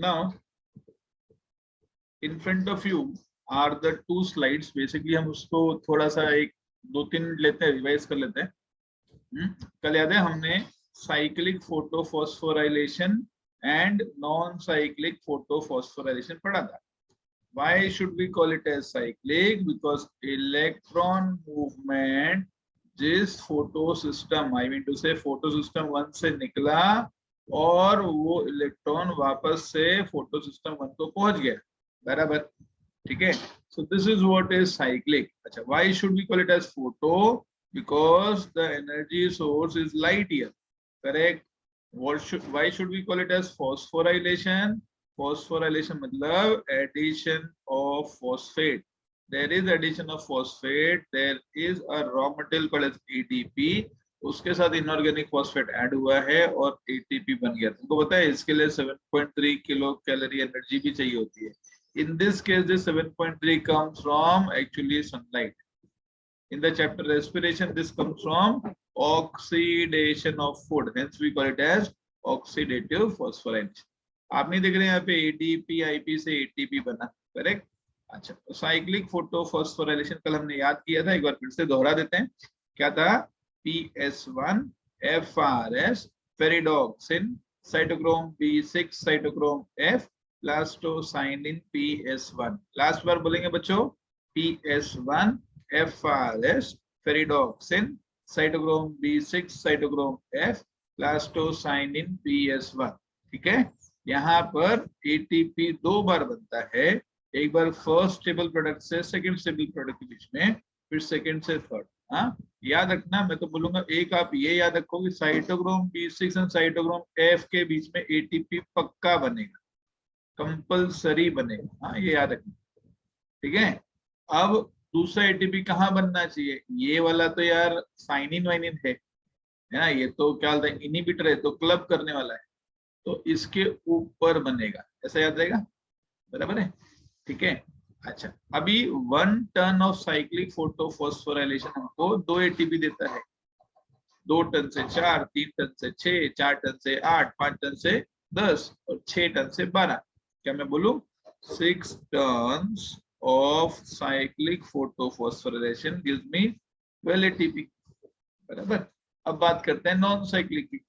Now in front of you are the two slides. Basically हम उसको थोड़ा सा एक 2-3 मिनट लेते हैं, रिवाइज कर लेते हैं। कल याद है हमने cyclic photophosphorylation and non cyclic photophosphorylation पढ़ा था। Why should we call it as cyclic? Because electron movement जिस photosystem, I mean two से फोटो सिस्टम 1 से निकला और वो इलेक्ट्रॉन वापस से फोटो सिस्टम 1 को पहुंच गया, बराबर, ठीक है। So this is what is cyclic. अच्छा, why should we call it as photo? Because the energy source is light year, correct. Why should we call it as phosphorylation? Phosphorylation मतलब addition of phosphate. There is addition of phosphate. There is a raw material called as ATP. उसके साथ inorganic phosphate add हुआ है और ATP बन गया। तुमको पता है इसके लिए 7.3 किलो कैलोरी एनर्जी भी चाहिए होती है। In this case, this 7.3 comes from actually sunlight. In the chapter respiration, this comes from oxidation of food. Hence, we call it as oxidative phosphorylation. आप नहीं देख रहे हैं यहाँ पे ADP IP से ATP बना, करेक्ट। अच्छा, तो साइक्लिक फोटोफॉस्फोराइलेशन कल हमने याद किया था, एक बार फिर से दोहरा देते हैं। क्या था? PS1 FRS ferredoxin cytochrome B6 cytochrome F plastocyanin PS1। Last बार बोलेंगे बच्चों, PS1 FRS ferredoxin cytochrome B6 cytochrome F plastocyanin PS1, ठीक है। यहाँ पर ATP 2 बार बनता है, एक बार फर्स्ट स्टेबल प्रोडक्ट से सेकंड स्टेबल प्रोडक्ट के बीच में, फिर सेकंड से थर्ड। हाँ, याद रखना, मैं तो बोलूंगा एक आप ये याद रखो कि साइटोक्रोम B6 और साइटोक्रोम F के बीच में ATP पक्का बनेगा, कंपलसरी बनेगा। हाँ, ये याद रखना, ठीक है। अब दूसरा ATP कहाँ बनना चाहिए? ये वाला तो यार साइनिन वाइनिन है ना, ये तो क्या बोलते हैं इनहिबिटर है, तो क्लब करने वाला है, तो इसके ऊपर बनेगा, ऐसा याद रहेगा, बराबर है, ठीक है। अच्छा, अभी 1 टन ऑफ साइक्लिक फोटोफॉस्फोराइलेशन हमको 2 ATP देता है। 2 टन से 4, 3 टन से 6, 4 टन से 8, 5 टन से 10 और 6 टन से 12। क्या मैं बोलूं? 6 tons of cyclic photophosphorylation gives me 12 ATP, बराबर। अब बात करते हैं नॉन साइक्लिक की।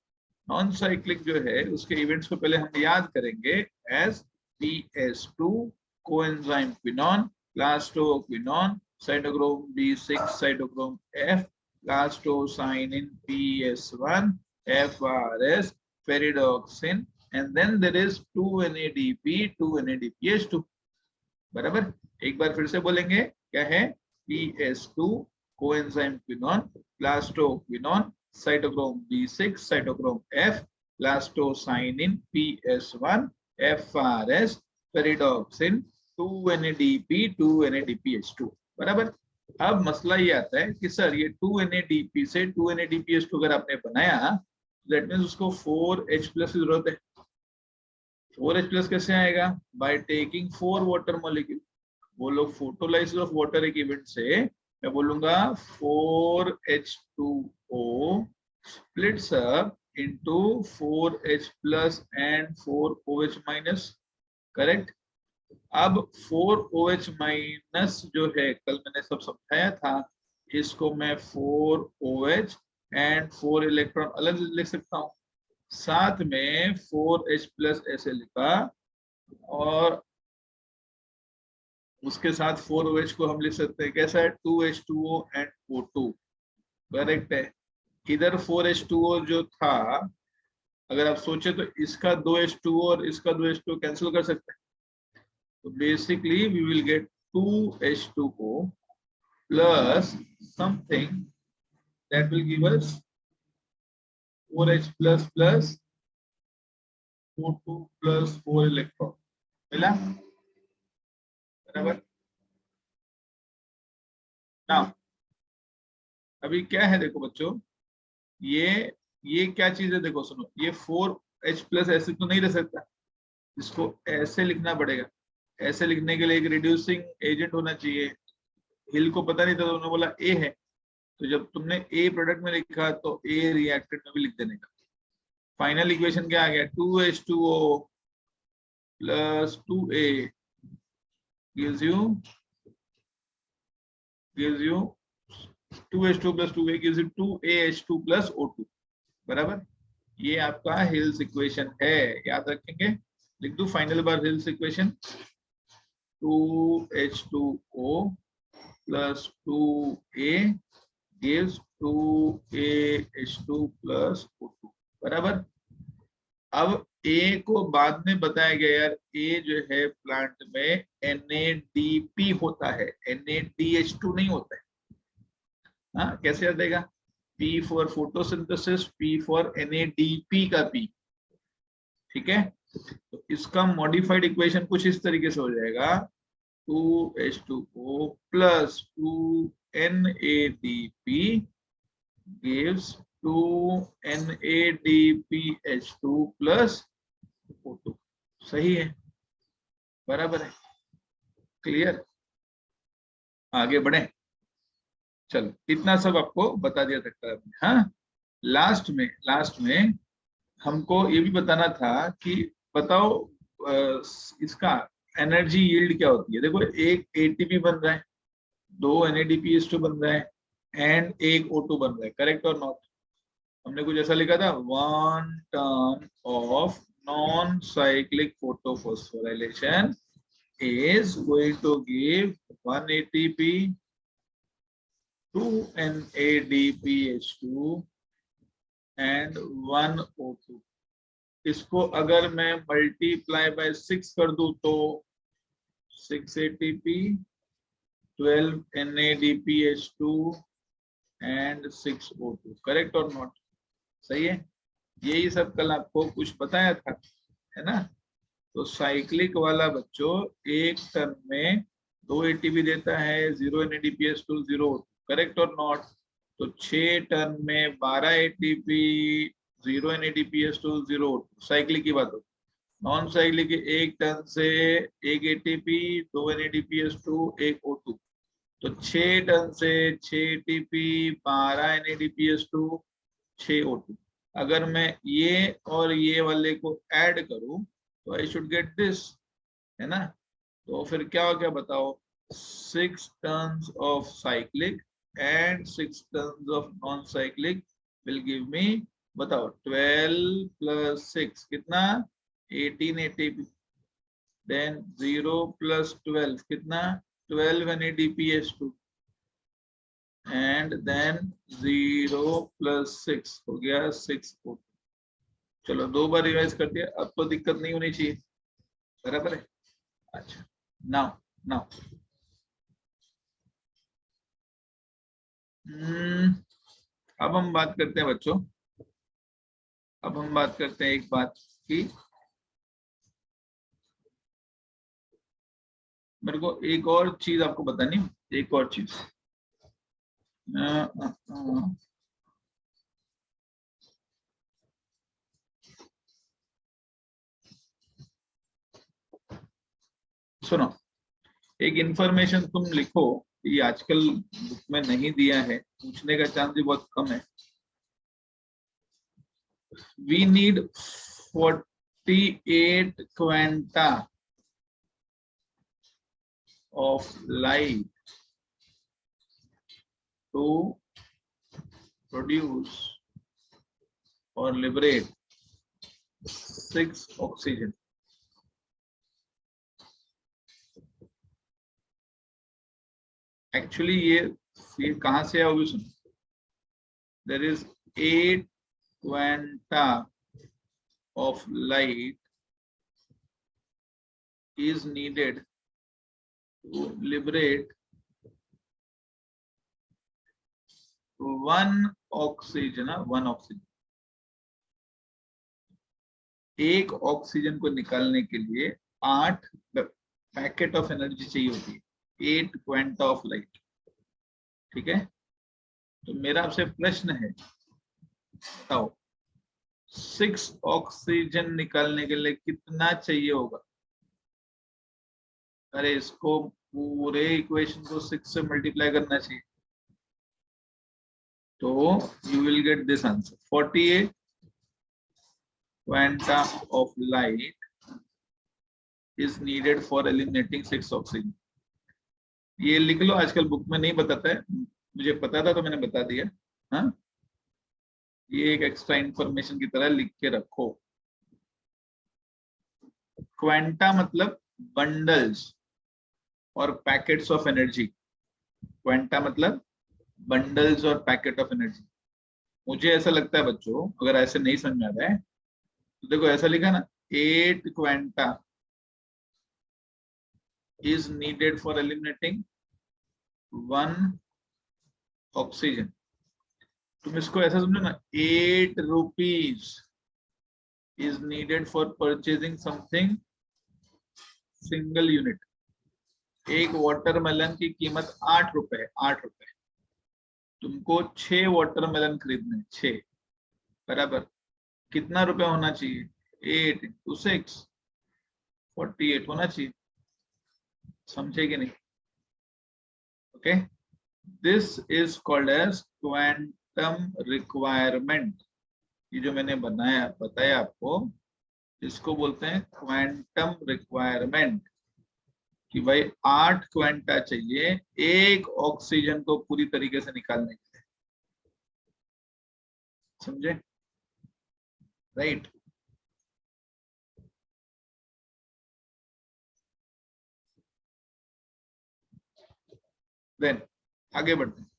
नॉन साइक्लिक जो है उसके इवेंट्स को पहले हम याद करेंगे as PS2 coenzyme quinone, plastoquinone, cytochrome B6, cytochrome F, plastocyanin PS1, FRS, ferredoxin, and then there is 2-NADP, 2-NADPH2, बराबर। एक बार फिर से बोलेंगे, क्या है? PS2 coenzyme quinone, plastoquinone, cytochrome B6, cytochrome F, plastocyanin PS1, FRS, ferredoxin, 2-NADP, 2-NADPH2, बराबर। अब मसला ये आता है कि सर ये 2-NADP से 2-NADPH2 अगर आपने बनाया, दैट मींस उसको 4H+ की जरूरत है। 4H+ कैसे आएगा? By taking 4 water molecule. बोलो फोटोलाइसिस ऑफ वाटर एक इवेंट से मैं बोलूंगा 4H2O splits up into 4H+ and 4OH-, correct. अब 4OH- जो है कल मैंने सब समझाया था, इसको मैं 4OH एंड 4 इलेक्ट्रॉन अलग लिख सकता हूँ, साथ में 4H+ ऐसे लिखा और उसके साथ 4OH को हम लिख सकते हैं कैसा है? 2H2O एंड O2, करेक्ट है। इधर 4H2O जो था, अगर आप सोचे तो इसका 2H2O और इसका 2H2O कैंसिल कर सकते हैं, तो basically we will get 2H2O plus something that will give us 4H+ plus O2 plus 4 electron, मिला, बराबर। नाउ अभी क्या है देखो बच्चों, ये क्या चीज है देखो, सुनो, ये 4H+ ऐसे तो नहीं रह सकता, इसको ऐसे लिखना पड़ेगा। ऐसे लिखने के लिए एक रिड्यूसिंग एजेंट होना चाहिए। हिल को पता नहीं था तो उन्होंने बोला ए है, तो जब तुमने ए प्रोडक्ट में लिखा तो ए रिएक्टेंट में भी लिख देने का। फाइनल इक्वेशन क्या आ गया? 2H2O plus 2a gives you 2H2 plus 2a gives you 2AH2 plus O2 बराबर। ये आपका हिल्स इक्वेशन है, याद रखेंगे। लिख दो फाइनल बार Hill's equation 2H2O plus 2a gives 2AH2 plus O2 बराबर। अब ए को बाद में बताया गया यार, ए जो है प्लांट में NADP होता है, NADH2 नहीं होता है। हाँ कैसे याद देगा? P for photosynthesis, P for NADP का P, ठीक है। तो इसका मॉडिफाइड इक्वेशन कुछ इस तरीके से हो जाएगा 2H2O plus 2NADP gives 2NADPH2 plus O2। सही है, बराबर है, क्लियर। आगे बढ़े, चलो इतना सब आपको बता दिया सकता है। हाँ लास्ट में हमको ये भी बताना था कि बताओ इसका एनर्जी यील्ड क्या होती है। देखो एक एटीपी बन रहा है, 2 NADPH2 बन रहा है एंड एक O2 बन रहा है, करेक्ट और नॉट। हमने कुछ ऐसा लिखा था, 1 turn off non cyclic photophosphorylation is going to give 1 ATP, 2 NADPH2 and 1 O2। इसको अगर मैं मल्टीप्लाई बाय 6 कर दूं तो 6 ATP, 12 NADPH2 and 6 O2, correct और नॉट? सही है। यही सब कल आपको कुछ बताया था, है ना। तो साइक्लिक वाला बच्चों एक टर्न में 2 ATP देता है, 0 NADPH2, 0 O2, करेक्ट और नॉट? तो 6 टर्न में 12 ATP, 0 NADPH2, 0 O2, साइक्लिक की बात हो। नॉन साइक्लिक एक टर्न से 1 ATP, 2 NADPH2, 1 O2, तो 6 टर्न से 6 ATP, 12 NADPH2, 6 O2। अगर मैं ये और ये वाले को ऐड करूं तो आई शुड गेट दिस, है ना। तो फिर क्या हो गया बताओ, 6 turns of cyclic and 6 turns of non cyclic will give me, बताओ 12 plus 6 कितना, 18 ATP। देन 0 plus 12 कितना, 12 NADPH2 एंड देन 0 plus 6 हो गया 6 O2। चलो 2 बार रिवाइज कर दिया, अब तो दिक्कत नहीं होनी चाहिए, बराबर है। अच्छा नाउ अब हम बात करते हैं बच्चों, अब हम बात करते हैं एक बात की, मेरे को एक और चीज आपको बतानी, एक और चीज। सुनो, एक इंफॉर्मेशन तुम लिखो, ये आजकल बुक में नहीं दिया है, पूछने का चांस भी बहुत कम है। We need 48 quanta of light to produce or liberate 6 oxygen। Actually ये कहां से आओगे सुनो, there is 8 quanta of light is needed to liberate 1 oxygen, 1 oxygen। एक ऑक्सीजन को निकालने के लिए 8 पैकेट ऑफ एनर्जी चाहिए होती है, 8 क्वांटा ऑफ लाइट, ठीक है। तो मेरा आपसे प्रश्न है, बताओ 6 ऑक्सीजन निकालने के लिए कितना चाहिए होगा? अरे इसको पूरे इक्वेशन को 6 से मल्टीप्लाई करना चाहिए, तो you will get this answer, 48 quanta of light is needed for eliminating 6 oxygen. ये लिख लो, आजकल बुक में नहीं बताता है, मुझे पता था तो मैंने बता दिया। हाँ, ये एक एक्स्ट्रा इंफॉर्मेशन की तरह लिख के रखो। क्वांटा मतलब बंडल्स और पैकेट्स ऑफ एनर्जी। क्वांटा मतलब बंडल्स और पैकेट ऑफ एनर्जी। मुझे ऐसा लगता है बच्चों, अगर ऐसे नहीं समझ में आ रहा है तो देखो ऐसा लिखा ना, 8 quanta is needed for eliminating 1 oxygen। तुम इसको ऐसा समझो ना, 8 rupees is needed for purchasing something single unit। एक वाटरमेलन की कीमत 8 रुपए है, 8 रुपए। तुमको 6 वाटरमेलन खरीदने, 6 बराबर कितना रुपया होना चाहिए? 8 into 6 48 होना चाहिए। समझे कि नहीं? Okay, this is called as quantum requirement. ये जो मैंने बताया आपको, इसको बोलते हैं क्वांटम रिक्वायरमेंट, कि भाई 8 क्वांटा चाहिए एक ऑक्सीजन को पूरी तरीके से निकालने के लिए। समझे? राइट। देन आगे बढ़ते हैं।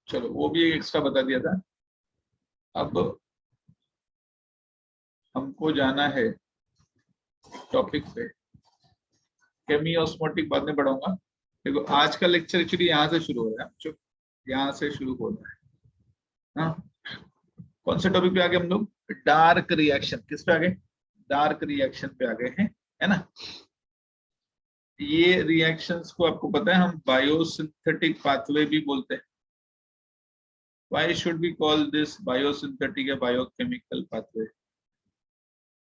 चलो, वो भी एक एक्स्ट्रा बता दिया था। अब हमको जाना है टॉपिक पे। केमी ऑस्मोटिक बाद में पढ़ाऊंगा। देखो आज का लेक्चर एक्चुअली यहाँ से शुरू हो रहा है, यहाँ से शुरू हो रहा है। हाँ, कौन से टॉपिक पे आ गए हम लोग? Dark reaction. किस पे आ गए? डार्क रिएक्शन पे आ गए हैं, है ना। ये रिएक्शंस को आपको पता है हम बायोसिंथेटिक पाथवे भी बोलते हैं। Why should we call this biosynthetic या biochemical pathway?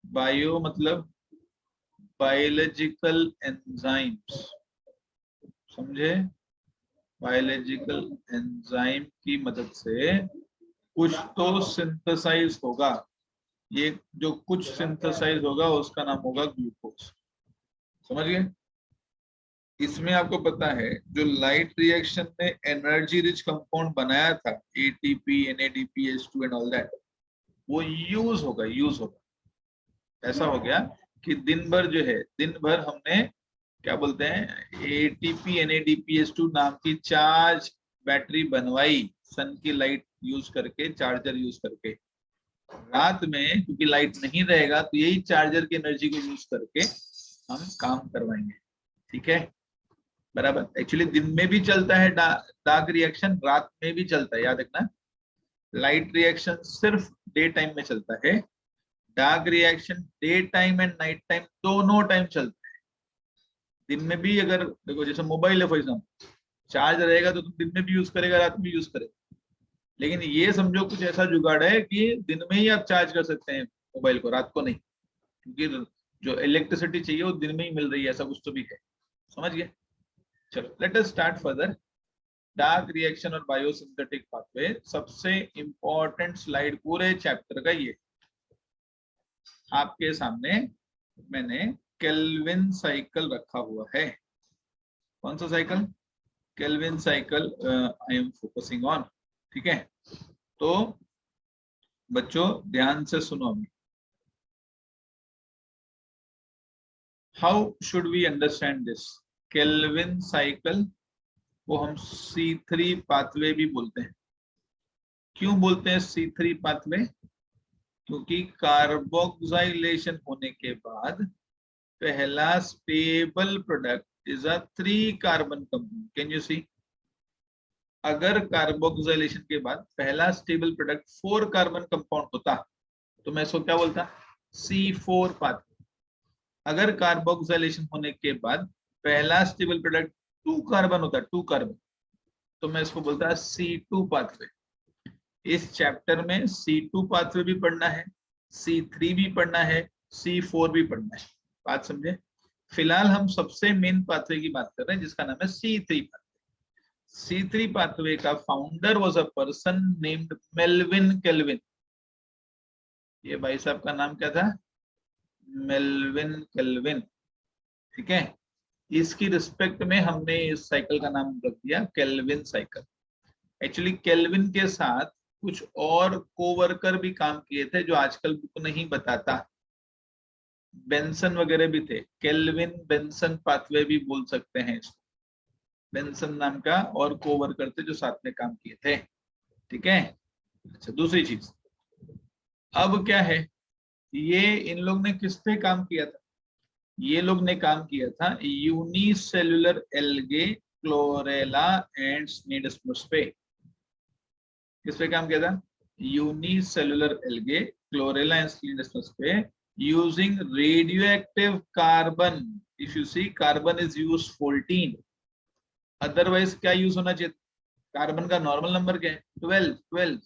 बायो मतलब बायोलॉजिकल एंजाइम्स, समझे? बायोलॉजिकल एंजाइम की मदद से कुछ तो सिंथेसाइज होगा। ये जो कुछ सिंथेसाइज होगा उसका नाम होगा ग्लूकोज। समझ गए? इसमें आपको पता है जो लाइट रिएक्शन में एनर्जी रिच कंपाउंड बनाया था, ATP, NADP, H2 and all that, वो यूज होगा। ऐसा हो गया कि दिन भर जो है, दिन भर हमने क्या बोलते हैं, ATP, NADP, H2 नाम की चार्ज बैटरी बनवाई, सन की लाइट यूज करके, चार्जर यूज करके। रात में क्योंकि लाइट नहीं रहेगा तो यही चार्जर की एनर्जी को यूज करके हम काम करवाएंगे। ठीक है, बराबर। एक्चुअली दिन में भी चलता है डार्क रिएक्शन, रात में भी चलता है, याद रखना। लाइट रिएक्शन सिर्फ डे टाइम में चलता है, dark reaction day time and night time दोनों टाइम चलता है। दिन में भी अगर देखो, जैसे मोबाइल है फॉर एग्जाम्पल, चार्ज रहेगा तो तुम दिन में भी यूज करेगा, रात में यूज करेगा। लेकिन ये समझो कुछ ऐसा जुगाड़ है कि दिन में ही आप चार्ज कर सकते हैं मोबाइल को, रात को नहीं, क्योंकि जो इलेक्ट्रिसिटी चाहिए वो दिन में ही मिल रही है, ऐसा कुछ तो भी है। समझ गए? चलो, let us start further. Dark reaction और बायोसिंथेटिक पाथवे। सबसे इंपॉर्टेंट स्लाइड पूरे चैप्टर का ये आपके सामने मैंने केल्विन साइकिल रखा हुआ है। कौन सा cycle? Calvin cycle I am focusing on. ठीक है, तो बच्चों ध्यान से सुनो अभी। How should we understand this Calvin cycle? वो हम C3 पाथवे भी बोलते हैं। क्यों बोलते हैं C3 पाथवे? क्योंकि कार्बोक्सिलेशन होने के बाद पहला stable product is a 3 carbon compound. Can you see? अगर कार्बोक्सिलेशन के बाद पहला स्टेबल प्रोडक्ट 4 कार्बन कंपाउंड होता तो मैं इसको क्या बोलता? C4 pathway. अगर कार्बोक्सिलेशन होने के बाद पहला स्टेबल प्रोडक्ट 2 कार्बन होता, 2 कार्बन, तो मैं इसको बोलता C2 पाथवे। इस चैप्टर में C2 पाथवे भी पढ़ना है, C3 भी पढ़ना है, C4 भी पढ़ना है। बात समझे? फिलहाल हम सबसे मेन पाथवे की बात कर रहे हैं जिसका नाम है C3 पाथवे। C3 pathway का founder was a person named Melvin kelvin. ये भाई साहब का नाम क्या था? Melvin kelvin. ठीक है, इसकी रिस्पेक्ट में हमने इस साइकिल का नाम रख दिया केल्विन साइकिल। एक्चुअली केल्विन के साथ कुछ और कोवर्कर भी काम किए थे जो आजकल बुक नहीं बताता। बेंसन वगैरह भी थे, केल्विन बेंसन पाथवे भी बोल सकते हैं इसको। बेंसन नाम का और कोवर्कर थे जो साथ में काम किए थे। ठीक है, अच्छा दूसरी चीज, अब क्या है, ये इन लोग ने किस पे काम किया था? ये लोग ने काम किया था unicellular algae, Chlorella and Scenedesmus पे। किस पे काम किया था? Unicellular algae, Chlorella and Scenedesmus पे, using radioactive carbon. If you see carbon is use 14, otherwise क्या यूज होना चाहिए? कार्बन का नॉर्मल नंबर क्या है? 12।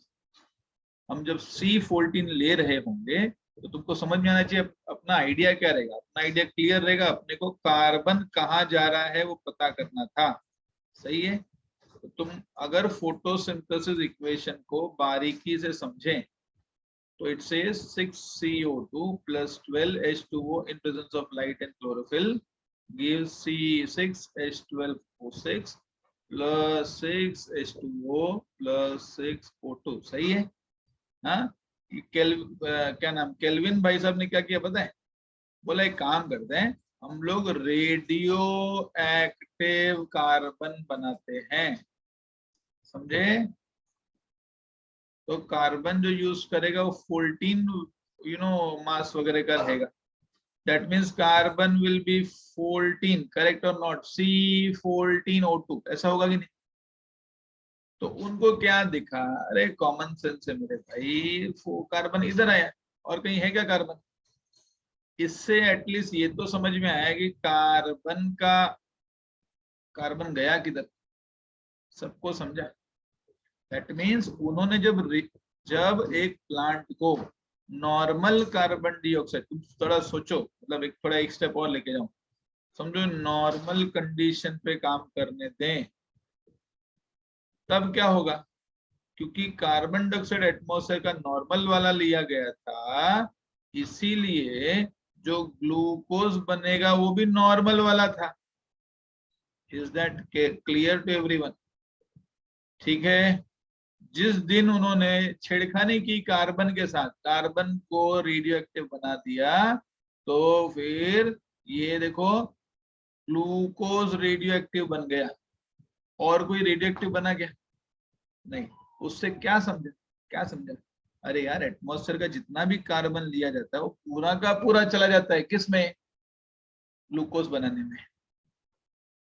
हम जब C14 ले रहे होंगे तो तुमको समझ में आना चाहिए अपना आइडिया क्या रहेगा। अपना आइडिया क्लियर रहेगा, अपने को कार्बन कहाँ जा रहा है वो पता करना था। सही है, तो तुम अगर फोटोसिंथेसिस इक्वेशन को बारीकी से समझें तो it says 6CO2 plus 12H2O in presence of light and chlorophyll gives C6H12O6 plus 6H2O plus 6O2। सही है? हाँ, क्या नाम, केल्विन भाई साहब ने क्या किया पता है? बोला एक काम करते हैं, हम लोग रेडियो एक्टिव कार्बन बनाते हैं। समझे? तो कार्बन जो यूज करेगा वो 14 मास वगैरह का रहेगा। That means carbon will be 14, correct और नॉट? C14O2, ऐसा होगा कि नहीं? तो उनको क्या दिखा? अरे कॉमन सेंस है मेरे भाई, कार्बन इधर आया और कहीं है क्या कार्बन? इससे एटलीस्ट ये तो समझ में आया कि कार्बन गया किधर। सबको समझा? दैट मीन्स उन्होंने जब एक प्लांट को नॉर्मल कार्बन डाइऑक्साइड, तुम थोड़ा सोचो, मतलब एक स्टेप और लेके जाओ, समझो नॉर्मल कंडीशन पे काम करने दें, तब क्या होगा? क्योंकि कार्बन डाइऑक्साइड एटमॉस्फेयर का नॉर्मल वाला लिया गया था, इसीलिए जो ग्लूकोज बनेगा वो भी नॉर्मल वाला था। Is that clear to everyone? ठीक है, जिस दिन उन्होंने छेड़खानी की कार्बन के साथ, कार्बन को रेडियो एक्टिव बना दिया, तो फिर ये देखो ग्लूकोज रेडियो एक्टिव बन गया। और कोई रेडियो एक्टिव बना क्या? नहीं। उससे क्या समझा? क्या समझा? अरे यार, एटमॉस्फेयर का जितना भी कार्बन लिया जाता है वो पूरा का पूरा चला जाता है किसमें? ग्लूकोज बनाने में।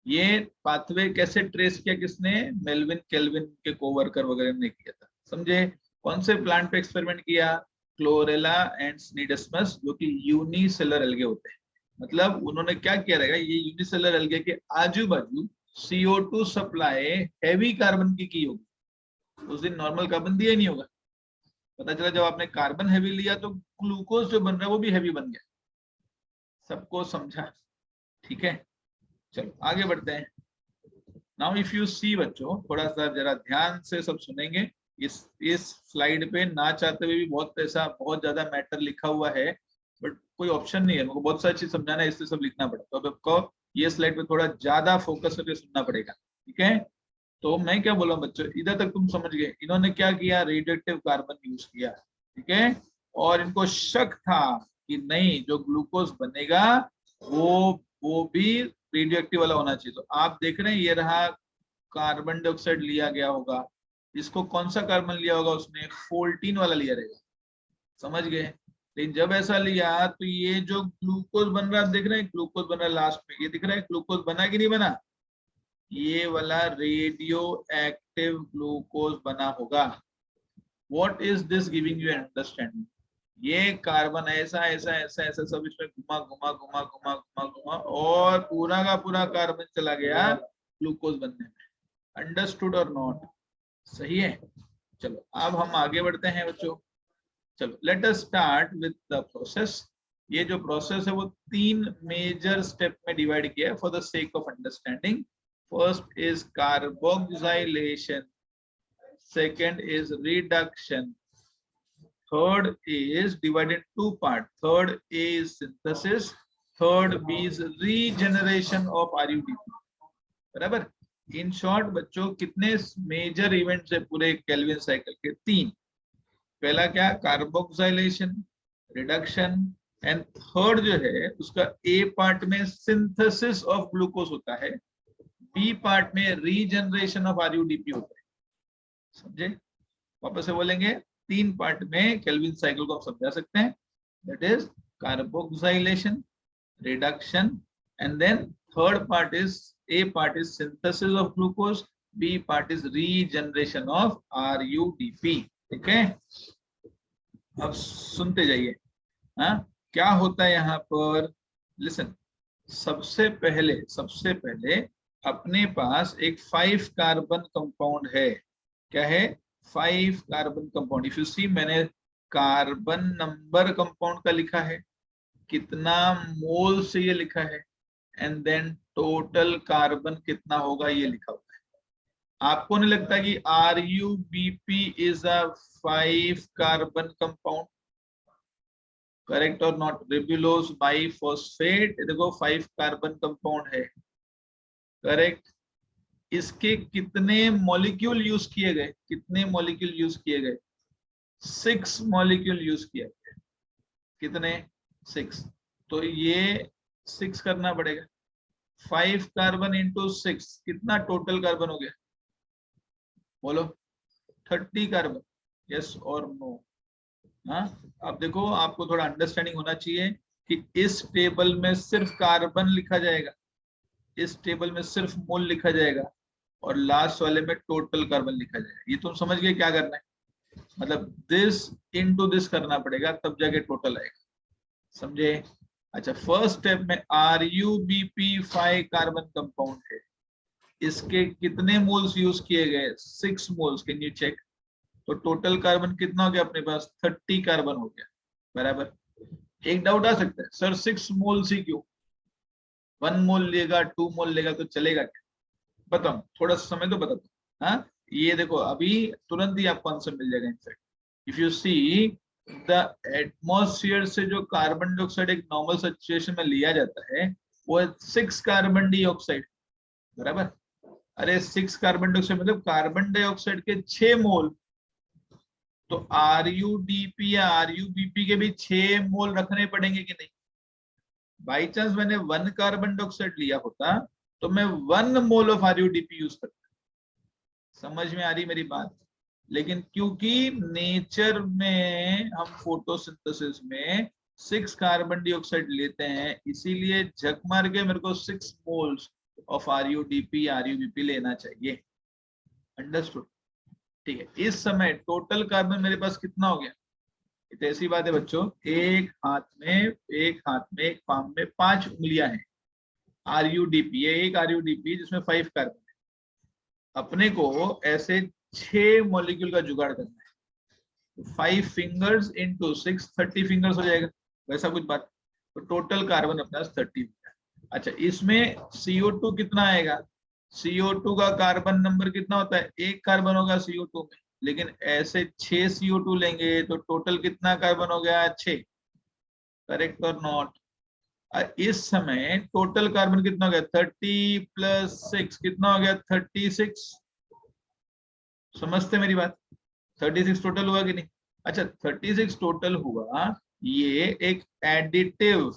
ये पाथवे कैसे ट्रेस किया किसने? मेल्विन केल्विन के कोवर्कर वगैरह ने किया था। समझे? कौन से प्लांट पे एक्सपेरिमेंट किया? क्लोरेला एंड स्निडस्मस, जो कि यूनिसेलर एल्गे होते हैं। मतलब उन्होंने क्या किया रहेगा, ये यूनिसेलर एल्गे के आजू बाजू CO2 सप्लाई हैवी कार्बन की होगी। उस दिन नॉर्मल कार्बन दिया ही नहीं होगा। पता चला जब आपने कार्बन हैवी लिया तो ग्लूकोज जो बन रहा है वो भी हैवी बन गया। सबको समझा? ठीक है, चलो आगे बढ़ते हैं। नाउ इफ यू सी बच्चों, थोड़ा सा जरा ध्यान से सब सुनेंगे। इस स्लाइड पे ना चाहते हुए भी बहुत ज्यादा मैटर लिखा हुआ है, बट कोई ऑप्शन नहीं है, मुझे बहुत सारी चीज समझाना है, इसलिए सब लिखना पड़ा। तो अब आपको ये स्लाइड पे थोड़ा ज्यादा फोकस करके सुनना पड़ेगा। ठीक है, तो मैं क्या बोला बच्चों, इधर तक तुम समझ गए। इन्होंने क्या किया? रेडियोएक्टिव कार्बन यूज किया। ठीक है, और इनको शक था कि नहीं, जो ग्लूकोज बनेगा वो भी रेडियोएक्टिव वाला होना चाहिए। तो आप देख रहे हैं, ये रहा कार्बन डाइऑक्साइड लिया गया होगा, इसको कौन सा कार्बन लिया होगा? उसने 14 वाला लिया रहेगा। समझ गए? लेकिन जब ऐसा लिया तो ये जो ग्लूकोज बन रहा है, देख रहे हैं ग्लूकोज बन रहा है लास्ट में, ये दिख रहा है ग्लूकोज बना कि नहीं बना? ये वाला रेडियो एक्टिव ग्लूकोज बना होगा। What is this giving you understanding? ये कार्बन ऐसा ऐसा ऐसा ऐसा सब इसमें घुमा घुमा घुमा घुमा घुमा घुमा और पूरा का पूरा कार्बन चला गया ग्लूकोज बनने में। अंडरस्टूड और नॉट? सही है। चलो अब हम आगे बढ़ते हैं बच्चों। चलो let us start with the process. ये जो प्रोसेस है वो 3 मेजर स्टेप में डिवाइड किया है for the sake of understanding. First is carboxylation, second is reduction, third A is divided in two parts. Third A is synthesis, third B is regeneration of RUDP. बराबर. In short बच्चों कितने major events है पूरे Calvin cycle के? 3. पहला क्या? Carboxylation, reduction, and third जो है उसका ए पार्ट में सिंथेसिस ऑफ ग्लूकोज होता है, बी पार्ट में रीजनरेशन ऑफ आरयूडीपी होता है. समझे? वापस से बोलेंगे, 3 पार्ट में केल्विन साइकिल को आप समझा सकते हैं. That is carboxylation, reduction, and then third part is, A part is synthesis of glucose, B part is regeneration of RuDP. ठीक है, अब सुनते जाइए. हाँ, क्या होता है यहाँ पर? लिसन. सबसे पहले अपने पास एक 5 कार्बन कंपाउंड है. क्या है? 5 कार्बन कंपाउंड. इफ यू सी, मैंने कार्बन नंबर कंपाउंड का लिखा है, कितना मोल से ये लिखा है, एंड देन टोटल कार्बन कितना होगा ये लिखा हुआ है. आपको नहीं लगता कि RUBP is a 5 carbon compound? Correct और नॉट? रिबुलोज बाइफॉस्फेट, देखो 5 कार्बन कंपाउंड है. करेक्ट. इसके कितने मॉलिक्यूल यूज किए गए? कितने मॉलिक्यूल यूज किए गए? 6 मॉलिक्यूल यूज किया गया. कितने? 6. तो ये 6 करना पड़ेगा. 5 कार्बन इंटू 6 कितना टोटल कार्बन हो गया? बोलो. 30 कार्बन. यस और नो? हाँ, अब देखो, आपको थोड़ा अंडरस्टैंडिंग होना चाहिए कि इस टेबल में सिर्फ कार्बन लिखा जाएगा, इस टेबल में सिर्फ मोल लिखा जाएगा, और लास्ट वाले में टोटल कार्बन लिखा जाएगा. ये तुम समझ गए क्या करना है? मतलब दिस इनटू दिस करना पड़ेगा, तब जाके टोटल आएगा. समझे? अच्छा, फर्स्ट स्टेप में RUBP 5 कार्बन कंपाउंड है. इसके कितने मोल्स यूज किए गए? 6 मोल्स. Can you check? तो टोटल कार्बन कितना हो गया अपने पास? 30 कार्बन हो गया. बराबर. एक डाउट आ सकता है, सर 6 मोल्स ही क्यों? 1 मोल लेगा, 2 मोल लेगा तो चलेगा क्या? बताओ, थोड़ा समय तो बताओ. हाँ, ये देखो, अभी तुरंत ही आपको आंसर मिल जाएगा. In fact if you see, the atmosphere से जो कार्बन डाइऑक्साइड एक नॉर्मल सिचुएशन में लिया जाता है, वो है 6 कार्बन डाइऑक्साइड. बराबर. अरे 6 कार्बन डाइऑक्साइड मतलब कार्बन डाइऑक्साइड के 6 मोल. तो RUDP या RUBP के भी 6 मोल रखने पड़ेंगे कि नहीं? बाई चांस मैंने 1 कार्बन डाइऑक्साइड लिया होता तो मैं 1 मोल ऑफ RUDP यूज करता. समझ में आ रही मेरी बात? लेकिन क्योंकि नेचर में हम फोटोसिंथेसिस में 6 कार्बन डाइऑक्साइड लेते हैं, इसीलिए झक मार के मेरे को 6 मोल्स ऑफ RUDP RUBP लेना चाहिए. अंडरस्टूड? ठीक है. इस समय टोटल कार्बन मेरे पास कितना हो गया? तो ऐसी बात है बच्चों, एक हाथ में एक पाम में 5 उंगलियां हैं. RUDP, ये एक RUDP जिसमें 5 कार्बन है. अपने को ऐसे 6 मॉलिक्यूल का जुगाड़ करना है. 5 फिंगर्स इंटू 6, 30 फिंगर्स हो जाएगा. वैसा कुछ बात. तो टोटल कार्बन अपने पास 30 हो गया. अच्छा, इसमें CO2 कितना आएगा? CO2 का कार्बन नंबर कितना होता है? 1 कार्बन होगा CO2 में, लेकिन ऐसे 6 CO2 लेंगे तो टोटल कितना कार्बन हो गया? 6. करेक्ट और नॉट? इस समय टोटल कार्बन कितना हो गया? 30 प्लस 6 कितना हो गया? 36. समझते मेरी बात? 36 टोटल हुआ कि नहीं? अच्छा, 36 टोटल हुआ. ये एक एडिटिव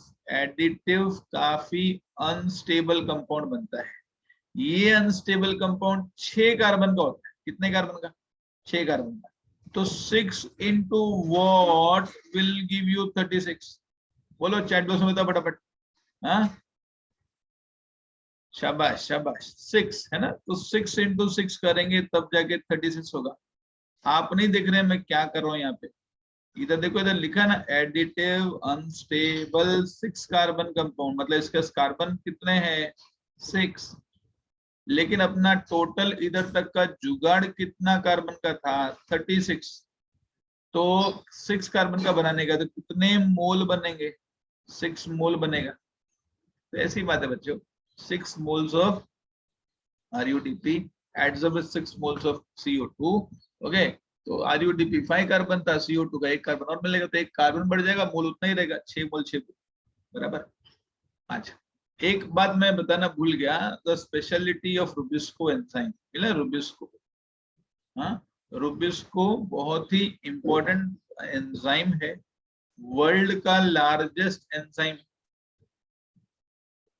काफी अनस्टेबल कंपाउंड बनता है. ये अनस्टेबल कंपाउंड 6 कार्बन का होता है. कितने कार्बन का? 6 कार्बन का. तो 6 into what will give you 36? बोलो चैट बॉक्स में, बताओ फटाफट. हाँ, शाबाश शाबाश. 6 है ना? तो 6 इंटू 6 करेंगे तब जाके 36 होगा. आप नहीं देख रहे हैं मैं क्या कर रहा हूं यहाँ पे? इधर देखो, इधर लिखा ना एडिटिव अनस्टेबल 6 कार्बन कंपाउंड, मतलब इसके कार्बन कितने हैं? 6. लेकिन अपना टोटल इधर तक का जुगाड़ कितना कार्बन का था? 36. तो 6 कार्बन का बनाने का तो कितने मोल बनेंगे? 6 मोल बनेगा. तो ऐसी बात है बच्चों, 6 moles of RUDP adds up with 6 moles of CO2. Okay, तो RUDP 5 कार्बन था, CO2 का 1 कार्बन और मिलेगा, तो 1 कार्बन बढ़ जाएगा, मोल उतना ही रहेगा, 6 मोल 6 मोल बराबर। अच्छा, एक बात मैं बताना भूल गया, the speciality of Rubisco enzyme, मिला रुबिस्को। हाँ, रुबिस्को बहुत ही इंपॉर्टेंट एंजाइम है, वर्ल्ड का largest enzyme.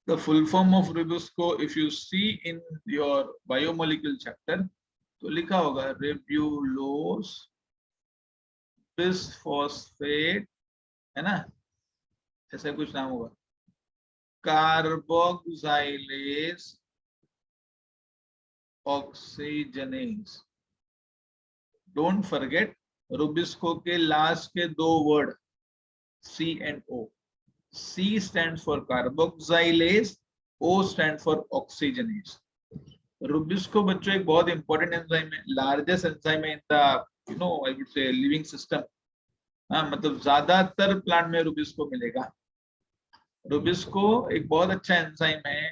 The full form of Rubisco, if you see in your biomolecule chapter, तो लिखा होगा रेब्यूलोस बिसफॉस्फेट, है ना, ऐसा कुछ नाम होगा, carboxylase oxygenase. Don't forget, Rubisco के लास्ट के 2 word C and O. C stands for carboxylase, O stands for oxygenase. Rubisco बच्चों एक बहुत इंपॉर्टेंट एंजाइम है, लार्जेस्ट एंजाइम है इन द आई वुड से लिविंग सिस्टम। हाँ, मतलब ज्यादातर प्लांट में रुबिस्को मिलेगा। रुबिस्को एक बहुत अच्छा एंजाइम है।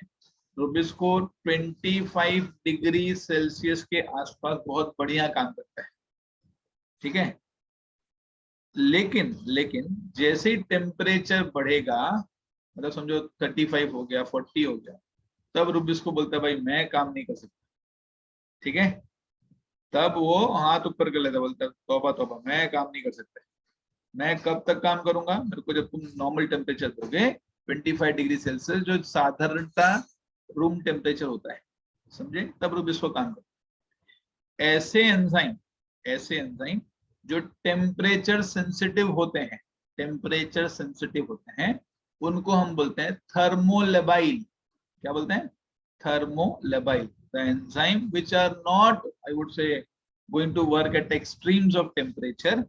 रुबिस्को 25 डिग्री सेल्सियस के आसपास बहुत बढ़िया काम करता है, ठीक है। लेकिन जैसे ही टेम्परेचर बढ़ेगा, मतलब समझो 35 हो गया, 40 हो गया, तब रुबिस्को बोलता है भाई मैं काम नहीं कर सकता, ठीक है। तब वो हाथ ऊपर कर लेता, बोलता है तौबा तौबा, मैं काम नहीं कर सकता। मैं कब तक काम करूंगा, मेरे को जब तुम नॉर्मल टेम्परेचर दोगे 25 डिग्री सेल्सियस, जो साधारणता रूम टेम्परेचर होता है, समझे, तब रुबिस्को काम करता है। ऐसे एंजाइम जो टेम्परेचर सेंसिटिव होते हैं, टेम्परेचर सेंसिटिव होते हैं, उनको हम बोलते हैं थर्मोलेबाइल। क्या बोलते हैं? Thermolabile. The enzyme which are not, I would say, going to work at extremes of temperature,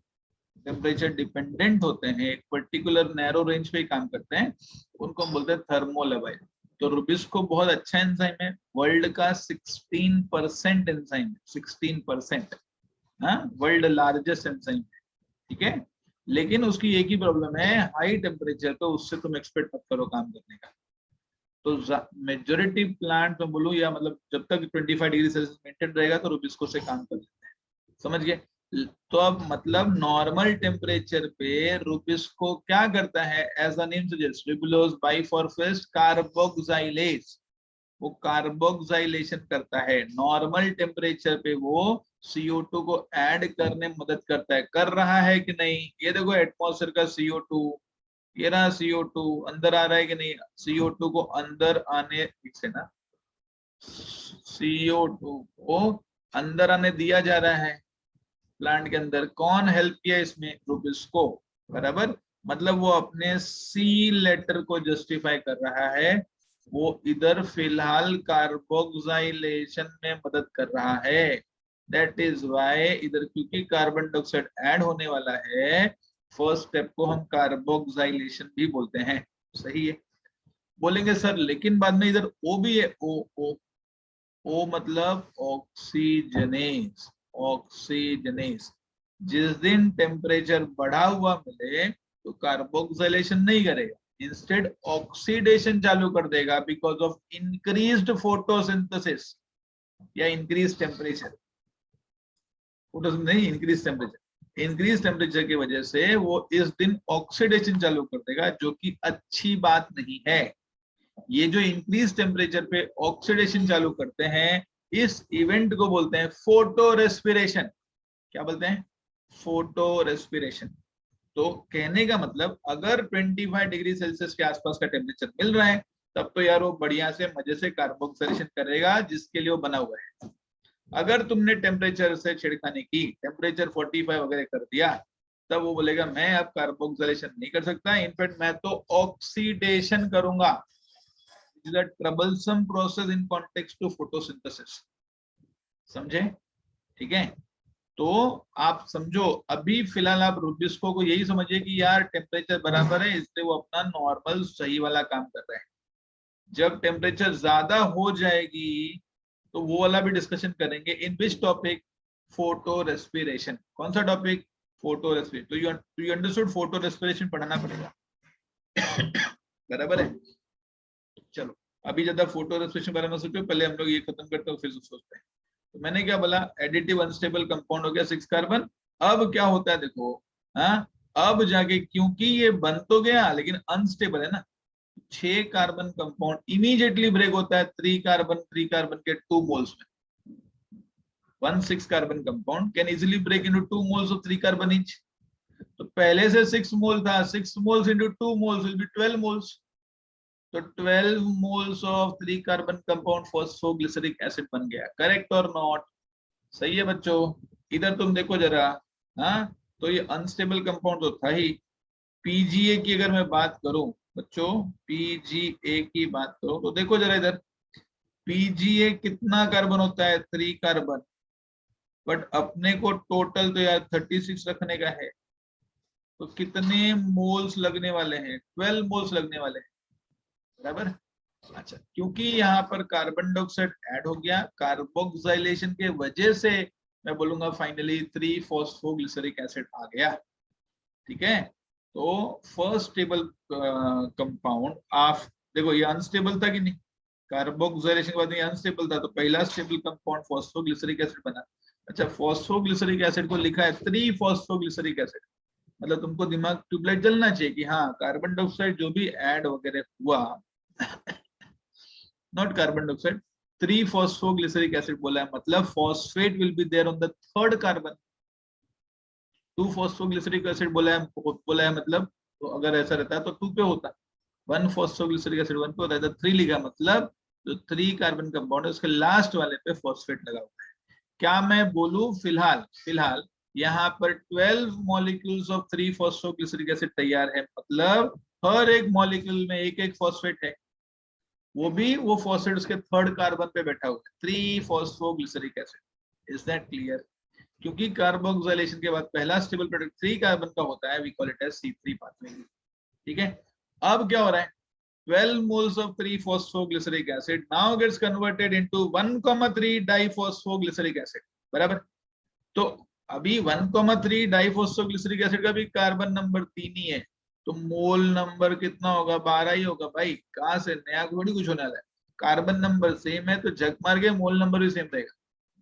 temperature dependent होते हैं, एक पर्टिकुलर नैरो रेंज पे काम करते हैं, उनको हम बोलते हैं थर्मोलेबाइल। तो रुबिस्को बहुत अच्छा एंजाइम है, वर्ल्ड का 16% एंजाइम है, 16%, हाँ, वर्ल्ड लार्जेस्ट एंजाइम है, ठीक है। लेकिन उसकी एक ही प्रॉब्लम है, हाई टेम्परेचर, तो उससे तुम एक्सपेक्ट मत करो काम करने का। तो मेजोरिटी प्लांट में बोलूं, या मतलब जब तक 25 डिग्री सेल्सियस मेंटेन रहेगा तो रुबिस्को से काम कर लेते हैं, समझ गए। तो अब मतलब नॉर्मल टेम्परेचर पे रुबिस्को क्या करता है, as the name suggest, ribulose bisphosphate carboxylase, वो कार्बोक्सिलेशन करता है। नॉर्मल टेम्परेचर पे वो CO2 को ऐड करने में मदद करता है, कर रहा है कि नहीं, ये देखो एटमॉस्फेयर का CO2, ये रहा CO2, अंदर आ रहा है कि नहीं, CO2 को अंदर आने से ना, CO2 को अंदर आने दिया जा रहा है प्लांट के अंदर। कौन हेल्प किया इसमें? रुबिस्को, बराबर। मतलब वो अपने सी लेटर को जस्टिफाई कर रहा है, वो इधर फिलहाल कार्बोक्सिलेशन में मदद कर रहा है। दैट इज वाई इधर, क्योंकि कार्बन डाइऑक्साइड ऐड होने वाला है, फर्स्ट स्टेप को हम कार्बोक्सिलेशन भी बोलते हैं, सही है। बोलेंगे सर लेकिन बाद में इधर ओ भी है, ओ मतलब ऑक्सीजनेस, ऑक्सीजनेस। जिस दिन टेम्परेचर बढ़ा हुआ मिले तो कार्बोक्सिलेशन नहीं करेगा, इंस्टेड ऑक्सीडेशन चालू कर देगा, बिकॉज ऑफ इंक्रीज्ड फोटोसिंथेसिस या इंक्रीज टेम्परेचर, फोटोसिंथेसिस नहीं, इंक्रीज टेम्परेचर, इंक्रीज टेम्परेचर की वजह से वो इस दिन ऑक्सीडेशन चालू कर देगा, जो कि अच्छी बात नहीं है। ये जो इंक्रीज टेम्परेचर पे ऑक्सीडेशन चालू करते हैं, इस इवेंट को बोलते हैं फोटो रेस्पिरेशन। क्या बोलते हैं? Photo respiration. तो कहने का मतलब, अगर 25 डिग्री सेल्सियस के आसपास का टेम्परेचर मिल रहा है, तब तो यार वो बढ़िया से मजे से कार्बोक्सिलेशन करेगा, जिसके लिए वो बना हुआ है। अगर तुमने टेम्परेचर से छेड़खानी की, टेम्परेचर 45 वगैरह कर दिया, तब वो बोलेगा मैं अब कार्बोक्सिलेशन नहीं कर सकता, इनफैक्ट मैं तो ऑक्सीडेशन करूंगा। is a troublesome process in context to photosynthesis, समझे, ठीक है। तो आप समझो, अभी फिलहाल आप रुबिस्को को यही समझिए कि यार टेम्परेचर बराबर है, इसलिए वो अपना नॉर्मल सही वाला काम कर रहा है। जब टेम्परेचर ज्यादा हो जाएगी तो वो वाला भी डिस्कशन करेंगे, इन विच टॉपिक, फोटो रेस्पिरेशन। कौन सा टॉपिक? Photo respiration. तो यू अंडरस्टूड, फोटो रेस्पिरेशन पढ़ना पड़ेगा, बराबर है। चलो, अभी ज्यादा फोटो रेस्पिरेशन बारे में सोचो, पहले हम लोग ये खत्म करते हैं फिर सोचते हैं। तो मैंने क्या बोला, एडिटिव अनस्टेबल कंपाउंड हो गया 6 कार्बन। अब क्या होता है देखो, हाँ अब जाके क्योंकि ये बन तो गया लेकिन अनस्टेबल है ना, 6 कार्बन कंपाउंड इमीडिएटली ब्रेक होता है 3 कार्बन के 2 मोल्स में। 1 6 carbon compound can easily break into 2 moles of 3 carbon each. तो पहले से 6 मोल था, 6 moles into 2 moles will be 12 moles. तो 12 moles of 3 carbon compound phosphoglyceric acid बन गया। करेक्ट और नॉट? सही है बच्चों। इधर तुम देखो जरा, हाँ तो ये अनस्टेबल कंपाउंड तो था ही। पीजीए की अगर मैं बात करूं बच्चों, पीजीए की बात करूं तो देखो जरा इधर, पीजीए कितना कार्बन होता है, 3 कार्बन। बट अपने को टोटल तो यार 36 रखने का है, तो कितने मोल्स लगने वाले हैं, 12 मोल्स लगने वाले हैं, बराबर। अच्छा, क्योंकि यहाँ पर कार्बन डाइऑक्साइड ऐड हो गया, कार्बोक्सिलेशन के वजह से मैं बोलूंगा फाइनली 3 फॉस्फोग्लिसरिक एसिड आ गया। ठीक है, तो फर्स्ट स्टेबल कंपाउंड ऑफ, देखो ये अनस्टेबल था कि नहीं, कार्बोक्सिलेशन के बाद ये अनस्टेबल था, तो पहला स्टेबल कंपाउंड फॉस्फोग्लिसरिक एसिड बना। अच्छा, फॉस्फोग्लिसरिक एसिड को लिखा है 3 फॉस्फोग्लिसरिक एसिड, मतलब तुमको दिमाग ट्यूबलाइट जलना चाहिए कि हाँ कार्बन डाइऑक्साइड जो भी ऐड वगैरह हुआ, not carbon dioxide, 3 phosphoglyceric acid बोला है, मतलब phosphate will be there on the third carbon. 2 phosphoglyceric acid बोला है मतलब, तो अगर ऐसा रहता है तो 2 पे होता, 1 फॉस्फोग्लिसरिक एसिड 1 पे होता है, तो 3 लिखा, मतलब जो 3 कार्बन कंपाउंड है उसके लास्ट वाले पे फॉस्फेट लगा हुआ है। क्या मैं बोलूं, फिलहाल फिलहाल यहाँ पर 12 मॉलिक्यूल्स ऑफ 3 फॉस्फोग्लिसरिक एसिड तैयार है, मतलब हर एक मॉलिक्यूल में एक एक फॉस्फेट है, वो फॉस्फेट उसके थर्ड कार्बन पे बैठा हुआ है, 3 phosphoglyceric acid. Is that clear? क्योंकि कार्बोक्सिलेशन के बाद पहला स्टेबल प्रोडक्ट 3 कार्बन का होता है, we call it as C3 pathway. ठीक है, अब क्या हो रहा है, 12 moles of 3 phosphoglyceric acid now gets converted into 1,3 diphosphoglyceric acid, बराबर। तो अभी 1,3 डाइफॉस्फोग्लिसरिक एसिड का भी कार्बन नंबर 3 ही है, तो मोल नंबर कितना होगा, 12 ही होगा भाई। कहां से नया थोड़ी कुछ होने वाला है, कार्बन नंबर सेम है तो जग मार के मोल नंबर भी सेम रहेगा,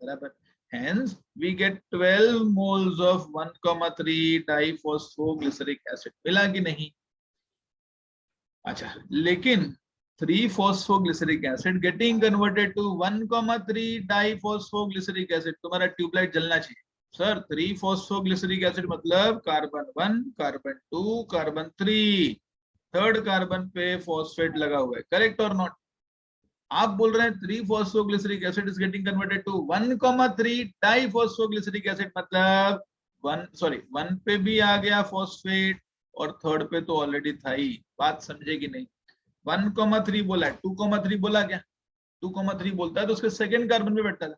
बराबर। Hence we get 12 moles of 1,3 diphosphoglyceric acid, मिला कि नहीं? अच्छा, लेकिन 3 phosphoglyceric acid getting converted to 1,3 diphosphoglyceric acid, तुम्हारा ट्यूबलाइट जलना चाहिए। सर 3 फॉस्फोग्लिसरिक एसिड मतलब carbon 1, carbon 2, carbon 3, third carbon पे फॉस्फेट लगा हुआ है, करेक्ट और नॉट? आप बोल रहे हैं 3 phosphoglyceric acid is getting converted to 1,3 diphosphoglyceric acid, मतलब 1 पे भी आ गया फॉस्फेट और थर्ड पे तो ऑलरेडी था ही। बात समझे कि नहीं? 1,3 बोला है, 2,3 बोला क्या? 2,3 बोलता है तो उसके सेकेंड कार्बन पे बैठता था,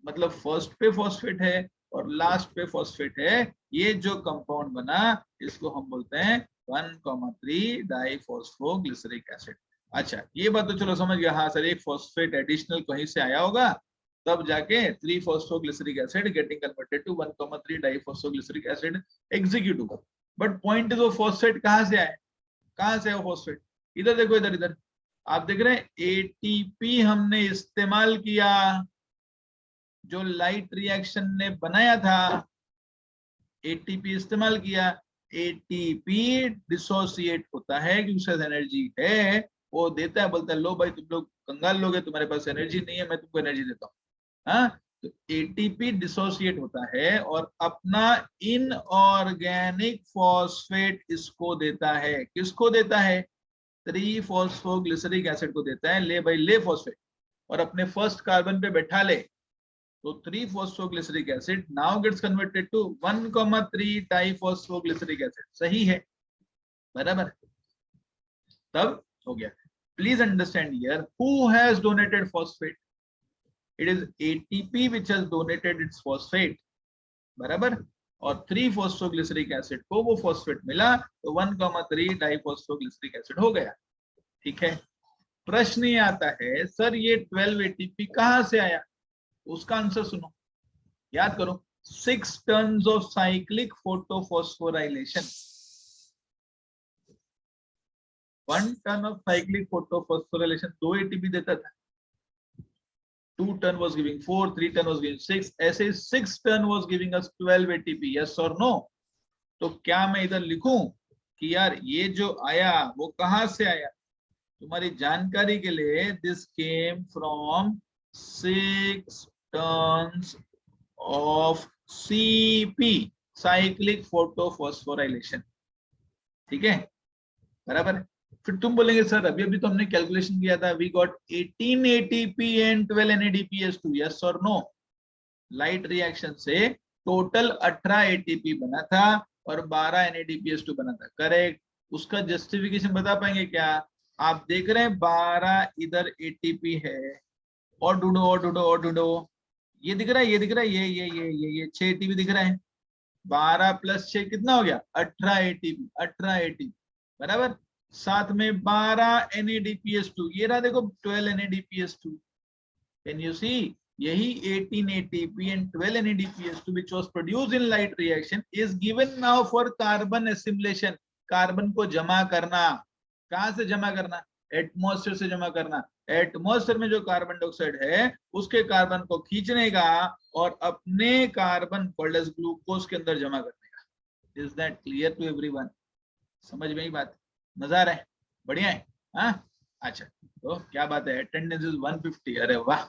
मतलब फर्स्ट पे फॉस्फेट है और लास्ट पे फॉस्फेट है, ये जो कंपाउंड बना इसको हम बोलते हैं 1,3 डाइफॉस्फोग्लिसरिक एसिड। अच्छा, ये बात तो चलो समझ गया, हाँ सर एक फॉस्फेट एडिशनल कहीं से आया होगा, तब जाके 3 phosphoglyceric acid getting converted to 1,3 diphosphoglyceric acid execute होगा। बट पॉइंट इज वो फॉस्फेट कहां से आए, कहां से है वो फॉस्फेट? इधर देखो, इधर इधर आप देख रहे हैं एटीपी हमने इस्तेमाल किया, जो लाइट रिएक्शन ने बनाया था, एटीपी इस्तेमाल किया, एटीपी डिसोसिएट होता है क्योंकि उसके पास एनर्जी है, वो देता है, बोलता है लो भाई तुम लोग कंगाल लोग हैं, तुम्हारे पास एनर्जी नहीं है, मैं तुमको एनर्जी देता हूँ। हाँ, तो एटीपी डिसोसिएट होता है और अपना इनऑर्गेनिक फॉस्फेट इसको देता है, किसको देता है? 3 फॉस्फोग्लिसरिक एसिड को देता है, ले भाई ले फॉस्फेट, और अपने फर्स्ट कार्बन पे बैठा ले, तो 3 phosphoglyceric acid now gets converted to 1,3 diphosphoglyceric acid, सही है, बराबर, तब हो गया। Please understand here, who has donated phosphate? It is ATP which has donated it's phosphate, बराबर। और 3 फॉस्फोग्लिसरिक एसिड को वो फॉस्फेट मिला, तो 1,3 डाइफॉस्फोग्लिसरिक एसिड हो गया। ठीक है, प्रश्न ये आता है सर ये 12 एटीपी कहां से आया? उसका आंसर सुनो, याद करो, 6 turns of cyclic photophosphorylation, 1 turn off cyclic photophosphorylation 2 ATP देता था, 2 turn was giving 4, 3 turn was giving 6, ऐसे 6 turn was giving us 12 ATP, yes or no? तो क्या मैं इधर लिखूं कि यार ये जो आया वो कहां से आया? तुम्हारी जानकारी के लिए, this came from 6 turns of CP, cyclic photophosphorylation. ठीक है, बराबर है। फिर तुम बोलेंगे सर अभी अभी तो हमने कैलकुलेशन किया था, we got 18 ATP and 12 NADPH2, yes और नो? लाइट रिएक्शन से टोटल 18 ATP बना था और 12 NADPH2 बना था, करेक्ट। उसका जस्टिफिकेशन बता पाएंगे क्या? आप देख रहे हैं 12 इधर ATP है, और ढूंढो और ढूंढो और ढूंढो, ये दिख रहा है, ये दिख रहा है, ये 6 ATP दिख रहा है। 12 प्लस 6 कितना हो गया? 18 ATP, 18 ATP, बराबर। साथ में 12 NADPH2, ये रहा देखो 12 NADPH2, कैन यू सी? यही 18 ATP and 12 NADPH2 which was produced in light reaction is given now for carbon assimilation, carbon को जमा करना। कहां से जमा करना? एटमॉस्फेयर से जमा करना। एटमॉस्फेयर में जो कार्बन डाइऑक्साइड है उसके कार्बन को खींचने का और अपने कार्बन कॉल्ड एज ग्लूकोज के अंदर जमा करने का। Is that clear to everyone? समझ में ही बात? मजा आ रहा है? बढ़िया है? हाँ, अच्छा। तो क्या बात है, अटेंडेंस इज 150, अरे वाह,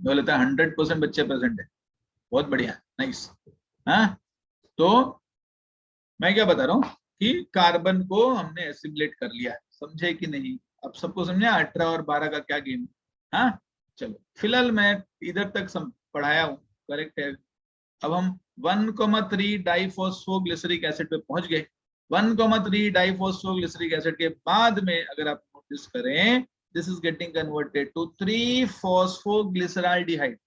मैं बोलता 100% बच्चे प्रेजेंट है, बहुत बढ़िया, नाइस। हाँ, तो मैं क्या बता रहा हूँ कि कार्बन को हमने एसिमुलेट कर लिया, समझे कि नहीं? अब सबको समझा 18 और 12 का क्या गेम? हाँ, चलो फिलहाल मैं इधर तक पढ़ाया हूँ, करेक्ट है। अब हम 1,3 डाइफॉस्फोग्लिसरिक एसिड पे पहुंच गए। 1,3 डाइफॉस्फोग्लिसरिक एसिड के बाद में अगर आप नोटिस करें, this is getting converted to three phosphoglyceraldehyde.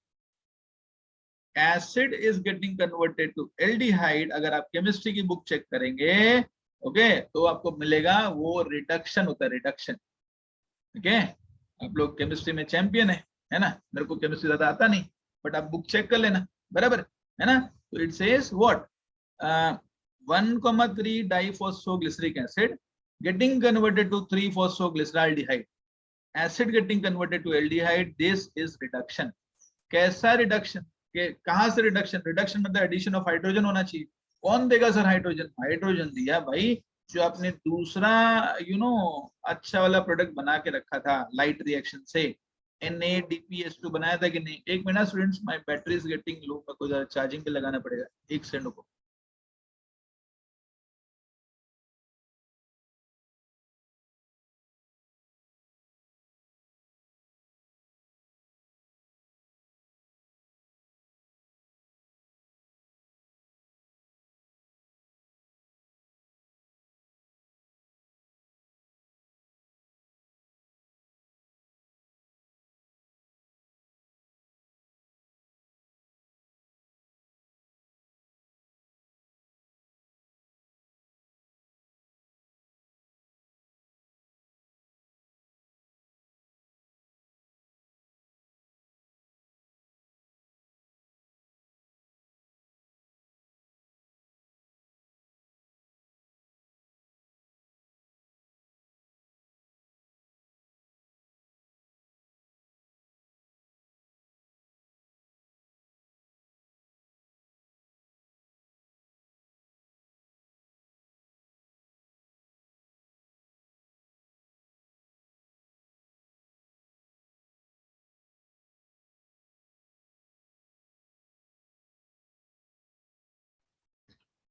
Acid is getting converted to aldehyde. अगर आप केमिस्ट्री की बुक चेक करेंगे, ओके, तो आपको मिलेगा वो रिडक्शन होता है, रिडक्शन। ओके, आप लोग केमिस्ट्री में चैंपियन है ना? मेरे को केमिस्ट्री ज्यादा आता नहीं, बट आप बुक चेक कर लेना, बराबर है ना? तो it says what, 1,3 diphosphoglyceric acid getting converted to 3-phosphoglyceraldehyde, acid getting converted to aldehyde, this is reduction। कैसा रिडक्शन? के कहां से रिडक्शन? रिडक्शन मतलब एडिशन ऑफ हाइड्रोजन होना चाहिए। कौन देगा सर हाइड्रोजन? हाइड्रोजन दिया भाई जो आपने दूसरा अच्छा वाला प्रोडक्ट बना के रखा था लाइट रिएक्शन से, NADPH2 बनाया था कि नहीं? एक minute students, my battery is getting low, मेरे को चार्जिंग पे लगाना पड़ेगा, एक सेकंड को।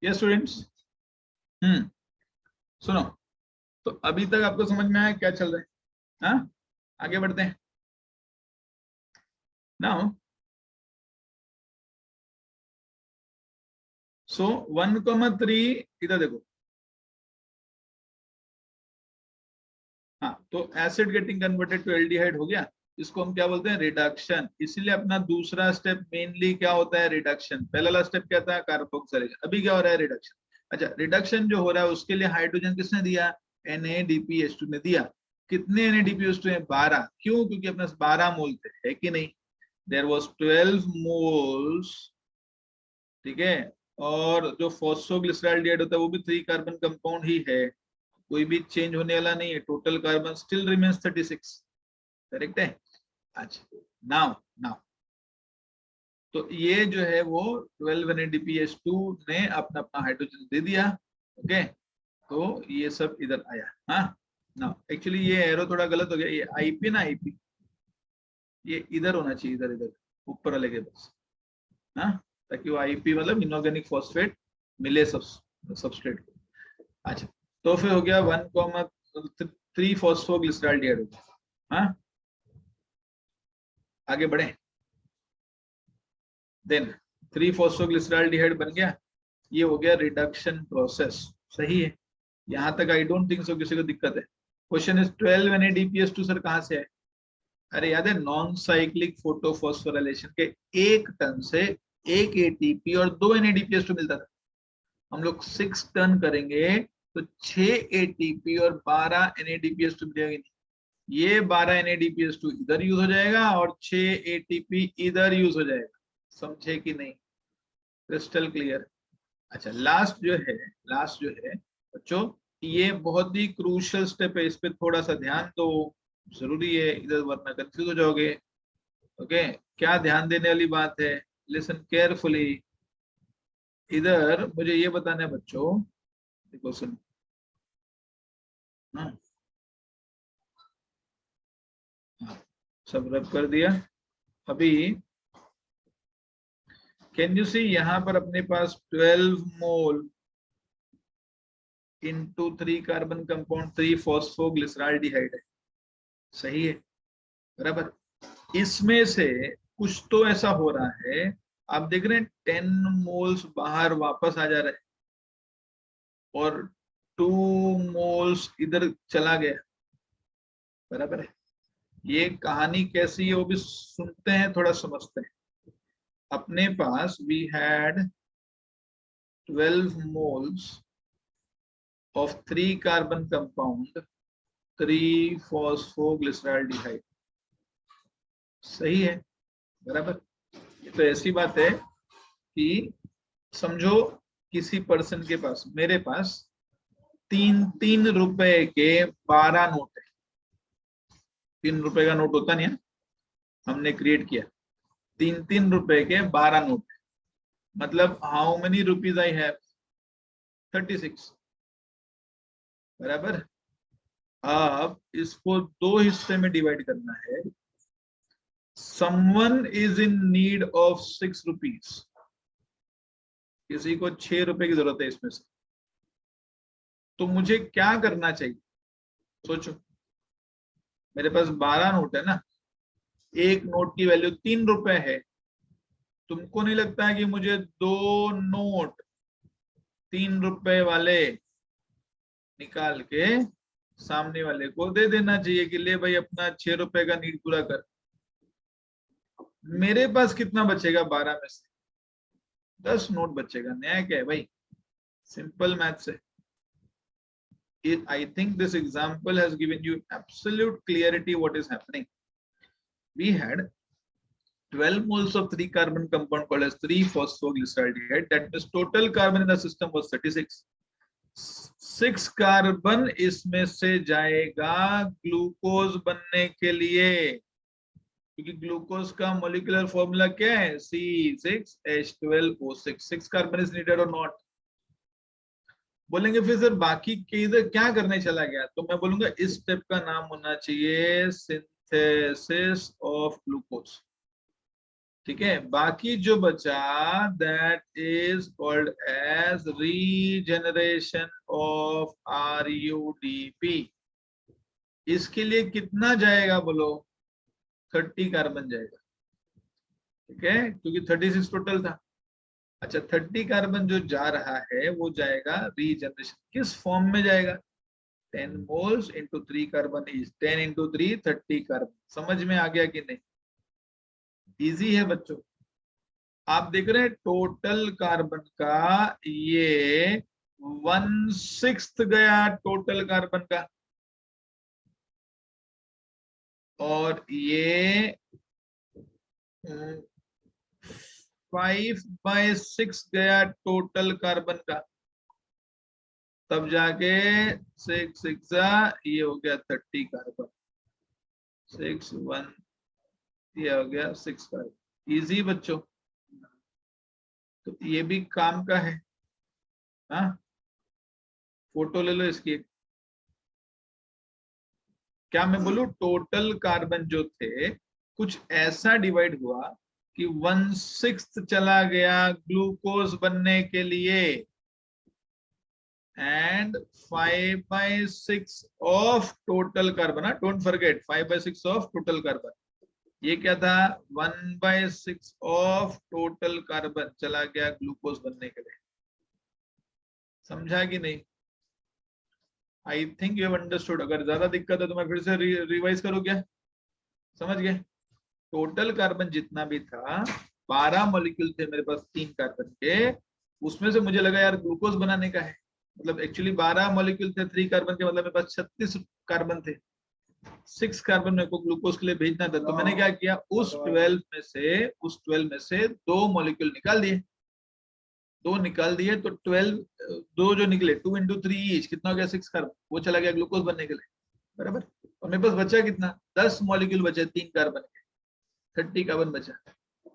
यस स्टूडेंट्स, सुनो, तो अभी तक आपको समझ में आया क्या चल रहा है? हाँ, आगे बढ़ते हैं। नाउ सो 1,3 इधर देखो। हाँ, तो acid getting converted to aldehyde हो गया, इसको हम क्या बोलते हैं? रिडक्शन। इसीलिए अपना दूसरा स्टेप मेनली क्या होता है? रिडक्शन। पहला वाला स्टेप क्या था? कार्बोक्सिलेशन। अभी क्या हो रहा है? रिडक्शन। अच्छा, रिडक्शन जो हो रहा है उसके लिए हाइड्रोजन किसने दिया? NADPH2 ने दिया। कितने NADPH2 है? 12। क्यों? क्योंकि अपने 12 मोल थे, है कि नहीं? देयर वाज 12 मोल्स, ठीक है। और जो फॉस्फोग्लिसराल्डिहाइड होता है वो भी 3 कार्बन कंपाउंड ही है, कोई भी चेंज होने वाला नहीं है। Total carbon still remains 36, correct है? अच्छा, नाउ नाउ तो ये जो है वो 12 NADPH2 ने अपना अपना हाइड्रोजन दे दिया। ओके, तो ये सब इधर आया। हाँ ना, एक्चुअली ये एरो थोड़ा गलत हो गया, ये आईपी ना आईपी, ये इधर होना चाहिए, इधर इधर ऊपर वाले के पास। हाँ, ताकि वो आईपी मतलब इनऑर्गेनिक फॉस्फेट मिले सबस्ट्रेट को। अच्छा, तो फिर हो गया 1,3 फॉस्फोग्लिसराल्डिहाइड हो गया। हाँ, आगे बढ़े। देन 3 फॉस्फोग्लिसराल्डिहाइड बन गया, ये हो गया रिडक्शन प्रोसेस। सही है, यहां तक आई डोंट थिंक सो किसी को दिक्कत है। क्वेश्चन इज 12 NADPH2 सर कहां से है? अरे याद है, नॉन साइक्लिक फोटोफॉस्फोराइलेशन के 1 टन से 1 ATP और 2 NADPH2 मिलता था। हम लोग 6 टन करेंगे तो 6 ATP और 12 NADPH2 मिलेगा। ये 12 NADPH2 इधर यूज हो जाएगा और 6 ATP इधर यूज हो जाएगा। समझे कि नहीं? Crystal clear. अच्छा, लास्ट जो है बच्चों, ये बहुत ही क्रूशियल स्टेप है, इस पे थोड़ा सा ध्यान दो, जरूरी है, इधर वरना कंफ्यूज हो जाओगे। ओके, क्या ध्यान देने वाली बात है? Listen carefully. इधर मुझे ये बताना है बच्चों, देखो सुन। हाँ, हाँ, सब रब कर दिया। अभी कैन यू सी, यहाँ पर अपने पास 12 मोल इंटू 3 कार्बन कंपाउंड 3 फॉस्फोग्लिसराल्डिहाइड है। सही है, बराबर। इसमें से कुछ तो ऐसा हो रहा है, आप देख रहे हैं 10 मोल्स बाहर वापस आ जा रहे हैं और 2 मोल्स इधर चला गया, बराबर है। ये कहानी कैसी है वो भी सुनते हैं, थोड़ा समझते हैं। अपने पास we had 12 moles of 3 carbon compound 3 phosphoglyceraldehyde। सही है, बराबर। ये तो ऐसी बात है कि समझो किसी पर्सन के पास, मेरे पास 3-3 रुपए के 12 नोट है। 3 रुपए का नोट होता नहीं है, हमने क्रिएट किया। 3-3 रुपए के 12 नोट, मतलब how many rupees I have? 36, बराबर। अब इसको 2 हिस्से में डिवाइड करना है। Someone is in need of 6 rupees, किसी को 6 रुपए की जरूरत है इसमें से, तो मुझे क्या करना चाहिए? सोचो, मेरे पास 12 नोट है ना, एक नोट की वैल्यू 3 रुपए है। तुमको नहीं लगता है कि मुझे 2 नोट 3 रुपए वाले निकाल के सामने वाले को दे देना चाहिए कि ले भाई अपना 6 रुपए का नीड पूरा कर? मेरे पास कितना बचेगा? 12 में से 10 नोट बचेगा। न्याय क्या है भाई? सिंपल मैथ्स है। I think this example has given you absolute clarity what is happening. We had 12 moles of 3 carbon compound called as 3 phosphoglyceraldehyde. That means total carbon in the system was 36. 6 carbon इसमें से जाएगा glucose बनने के लिए, क्योंकि glucose का molecular formula क्या है? C6H12O6। 6 कार्बन इज नीडेड और नॉट? बोलेंगे फिर सर बाकी के इधर क्या करने चला गया, तो मैं बोलूंगा इस स्टेप का नाम होना चाहिए सिंथेसिस ऑफ ग्लूकोज। ठीक है, बाकी जो बचा that is called as regeneration of RUDP। इसके लिए कितना जाएगा बोलो? 30 कार्बन जाएगा। ठीक है, क्योंकि 36 टोटल था। अच्छा, 30 कार्बन जो जा रहा है वो जाएगा रीजनरेशन, किस फॉर्म में जाएगा? 10 moles into 3 carbon is 10 into 3 30 carbon. समझ में आ गया कि नहीं? इजी है बच्चों। आप देख रहे हैं टोटल कार्बन का ये 1/6 गया टोटल कार्बन का, और ये 5/6 गया टोटल कार्बन का, तब जाके 6 ये हो गया 30 कार्बन। 6 1 ये हो गया 6 कार्बन। इजी बच्चों, तो ये भी काम का है। हाँ, फोटो ले लो इसकी। क्या मैं बोलूं, टोटल कार्बन जो थे कुछ ऐसा डिवाइड हुआ कि 1/6 चला गया ग्लूकोज बनने के लिए and 5/6 of total carbon, don't forget 5/6 of total carbon. ये क्या था, 1/6 ऑफ टोटल कार्बन चला गया ग्लूकोज बनने के लिए। समझा कि नहीं? I think you have understood. अगर ज्यादा दिक्कत है तो मैं फिर से रिवाइज करूँ क्या? समझ गए? टोटल कार्बन जितना भी था, 12 मॉलिक्यूल थे मेरे पास 3 कार्बन के, उसमें से मुझे लगा यार ग्लूकोज बनाने का है, मतलब एक्चुअली 12 मॉलिक्यूल थे 3 कार्बन के, मतलब मेरे पास 36 कार्बन थे। 6 कार्बन मेरे को ग्लूकोज के लिए भेजना था, तो मैंने क्या किया, उस 12 में से 2 मॉलिक्यूल निकाल दिए। 2 निकाल दिए तो 12, 2 जो निकले 2 × 3 ईच, कितना हो गया 6 कार्बन, वो चला गया ग्लूकोज बनने के लिए, बराबर। और मेरे पास बचा कितना, 10 मॉलिक्यूल बचे 3 कार्बन के, 30 कार्बन बचा।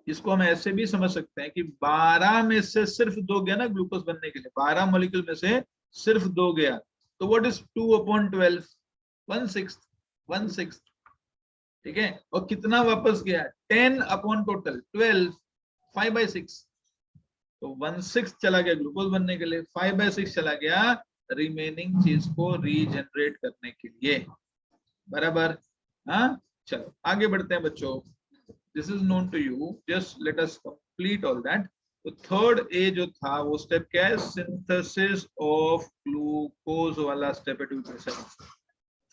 इसको हम ऐसे भी समझ सकते हैं कि 12 में से सिर्फ 2 गया ना ग्लूकोज बनने के लिए, 12 मॉलिक्यूल में से सिर्फ 2 गया, तो व्हाट इज 2/12? 1/6। ठीक है, और कितना वापस गया, 10 अपॉन टोटल 12, 5/6। तो 1/6 चला गया ग्लूकोज बनने के लिए, 5/6 चला गया रिमेनिंग चीज को रीजनरेट करने के लिए, बराबर। हाँ, चलो आगे बढ़ते हैं बच्चों। This is known to you, just let us complete all that. तो थर्ड ए जो था वो स्टेप क्या है, सिंथेसिस ऑफ ग्लूकोज वाला स्टेप है, to be precise.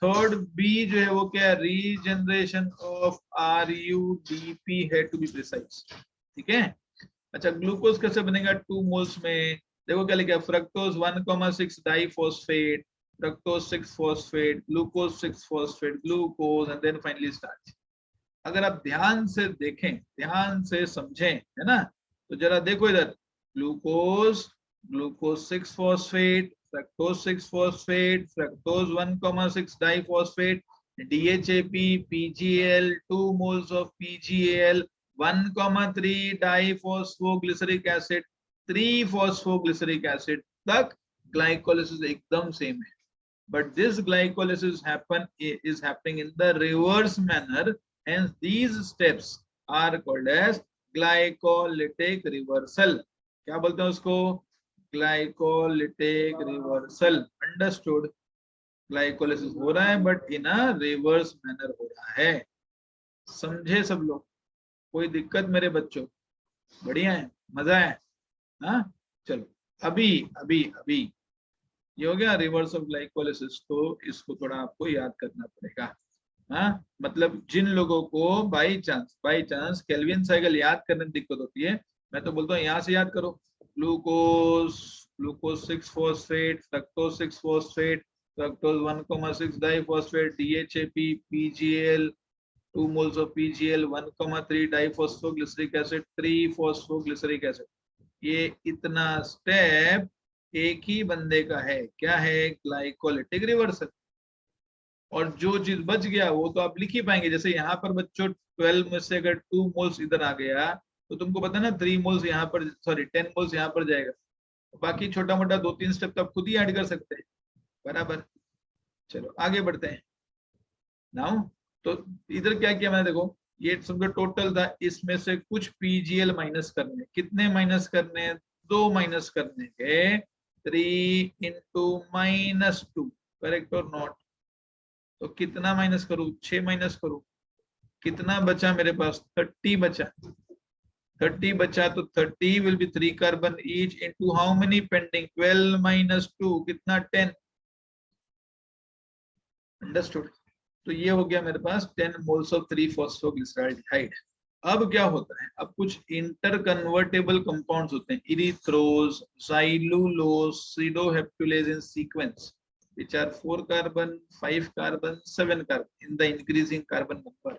Third B जो है वो क्या है, रीजनरेशन ऑफ RUDP है, टू बी प्रिसाइज। ठीक है, अच्छा ग्लूकोज कैसे बनेगा 2 मोल्स में? देखो क्या लिखा है, fructose 1,6 diphosphate, fructose 6 phosphate, glucose 6 phosphate, glucose and then finally starch. अगर आप ध्यान से देखें, ध्यान से समझें, है ना, तो जरा देखो इधर, glucose, glucose 6 phosphate, fructose 6 phosphate, fructose 1,6 diphosphate, DHAP, PGL, 2 moles of PGL, 1,3 diphosphoglyceric acid, 3 phosphoglyceric acid तक ग्लाइकोलिसिस एकदम सेम है। But this glycolysis is happening in the reverse manner. Hence, these steps are called as glycolytic reversal. क्या बोलते हैं उसको? Glycolytic reversal. Understood? Glycolysis हो रहा है but in a reverse manner हो रहा है। समझे सब लोग? कोई दिक्कत मेरे बच्चों? बढ़िया है, मजा है। हाँ, चलो अभी अभी अभी ये हो गया रिवर्स ऑफ ग्लाइकोलिसिस, तो इसको थोड़ा आपको याद करना पड़ेगा। हाँ, मतलब जिन लोगों को बाई चांस केल्विन साइकिल याद करने में दिक्कत होती है, मैं तो बोलता हूँ यहाँ से याद करो, glucose, glucose 6 phosphate, fructose 6 phosphate, fructose 1,6 diphosphate, DHAP, PGL, 2 moles of PGL, 1,3 diphosphoglyceric acid, 3 phosphoglyceric acid. ये इतना स्टेप एक ही बंदे का है, क्या है, ग्लाइकोलिटिक रिवर्सल। और जो चीज बच गया वो तो आप लिख ही पाएंगे, जैसे यहाँ पर बच्चों 12 में से अगर 2 मोल्स इधर आ गया तो तुमको पता ना 3 मोल्स यहाँ पर, सॉरी 10 मोल्स यहाँ पर जाएगा, तो बाकी छोटा मोटा 2-3 स्टेप तो आप खुद ही ऐड कर सकते हैं, बराबर। चलो आगे बढ़ते हैं नाउ। तो इधर क्या किया मैंने, देखो ये समझो टोटल था, इसमें से कुछ PGL माइनस करने, कितने माइनस करने, 2 माइनस करने के, 3 × -2, करेक्ट और नॉट? तो कितना माइनस करूं, 6 माइनस करूं, कितना बचा मेरे पास, 30 बचा। 30 बचा तो 30 will be 3 carbon each into how many pending, 12 - 2 कितना, 10। अंडरस्टूड? तो ये हो गया मेरे पास 10 मोल्स ऑफ 3 फॉस्फोग्लिसराल्डिहाइड। अब क्या होता है, अब कुछ इंटर कन्वर्टेबल कंपाउंड्स होते हैं, erythrose, xylulose, sedoheptulose in sequence, which are 4 carbon, 5 carbon, 7 carbon in the increasing carbon number.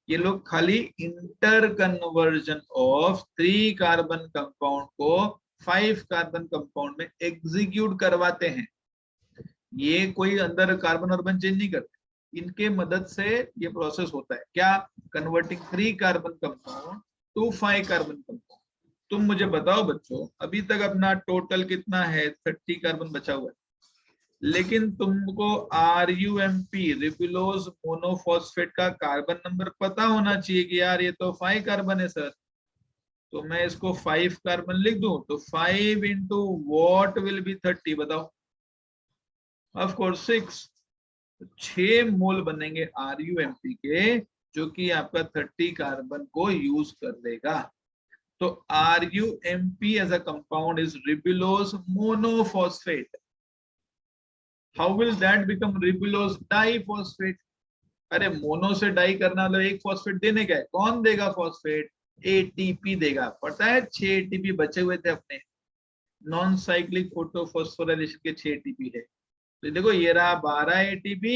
ये लोग खाली inter conversion of 3 carbon compound को 5 कार्बन कंपाउंड में एग्जीक्यूट करवाते हैं। ये कोई अंदर कार्बन ऑर्बन चेंज नहीं करते, इनके मदद से ये प्रोसेस होता है। क्या? Converting 3 carbon compound to 5 carbon compound. तुम मुझे बताओ बच्चों, अभी तक अपना टोटल कितना है? 30 कार्बन बचा हुआ है, लेकिन तुमको RUMP रिबुलोज मोनोफॉस्फेट का कार्बन नंबर पता होना चाहिए कि यार ये तो 5 कार्बन है सर। तो मैं इसको 5 कार्बन लिख दूं तो 5 इंटू वॉट विल बी 30, बताओ। Of course 6। 6 मोल बनेंगे RUMP के, जो कि आपका 30 कार्बन को यूज कर देगा। तो RUMP as a compound is ribulose monophosphate. How will that become ribulose diphosphate? अरे मोनो से डाई करना तो एक फॉस्फेट देने का है, कौन देगा फॉस्फेट? ATP देगा। पता है 6 ATP बचे हुए थे अपने, नॉन साइक्लिक फोटोफॉस्फोराइलेशन के 6 ATP है। तो देखो ये रहा 12 ATP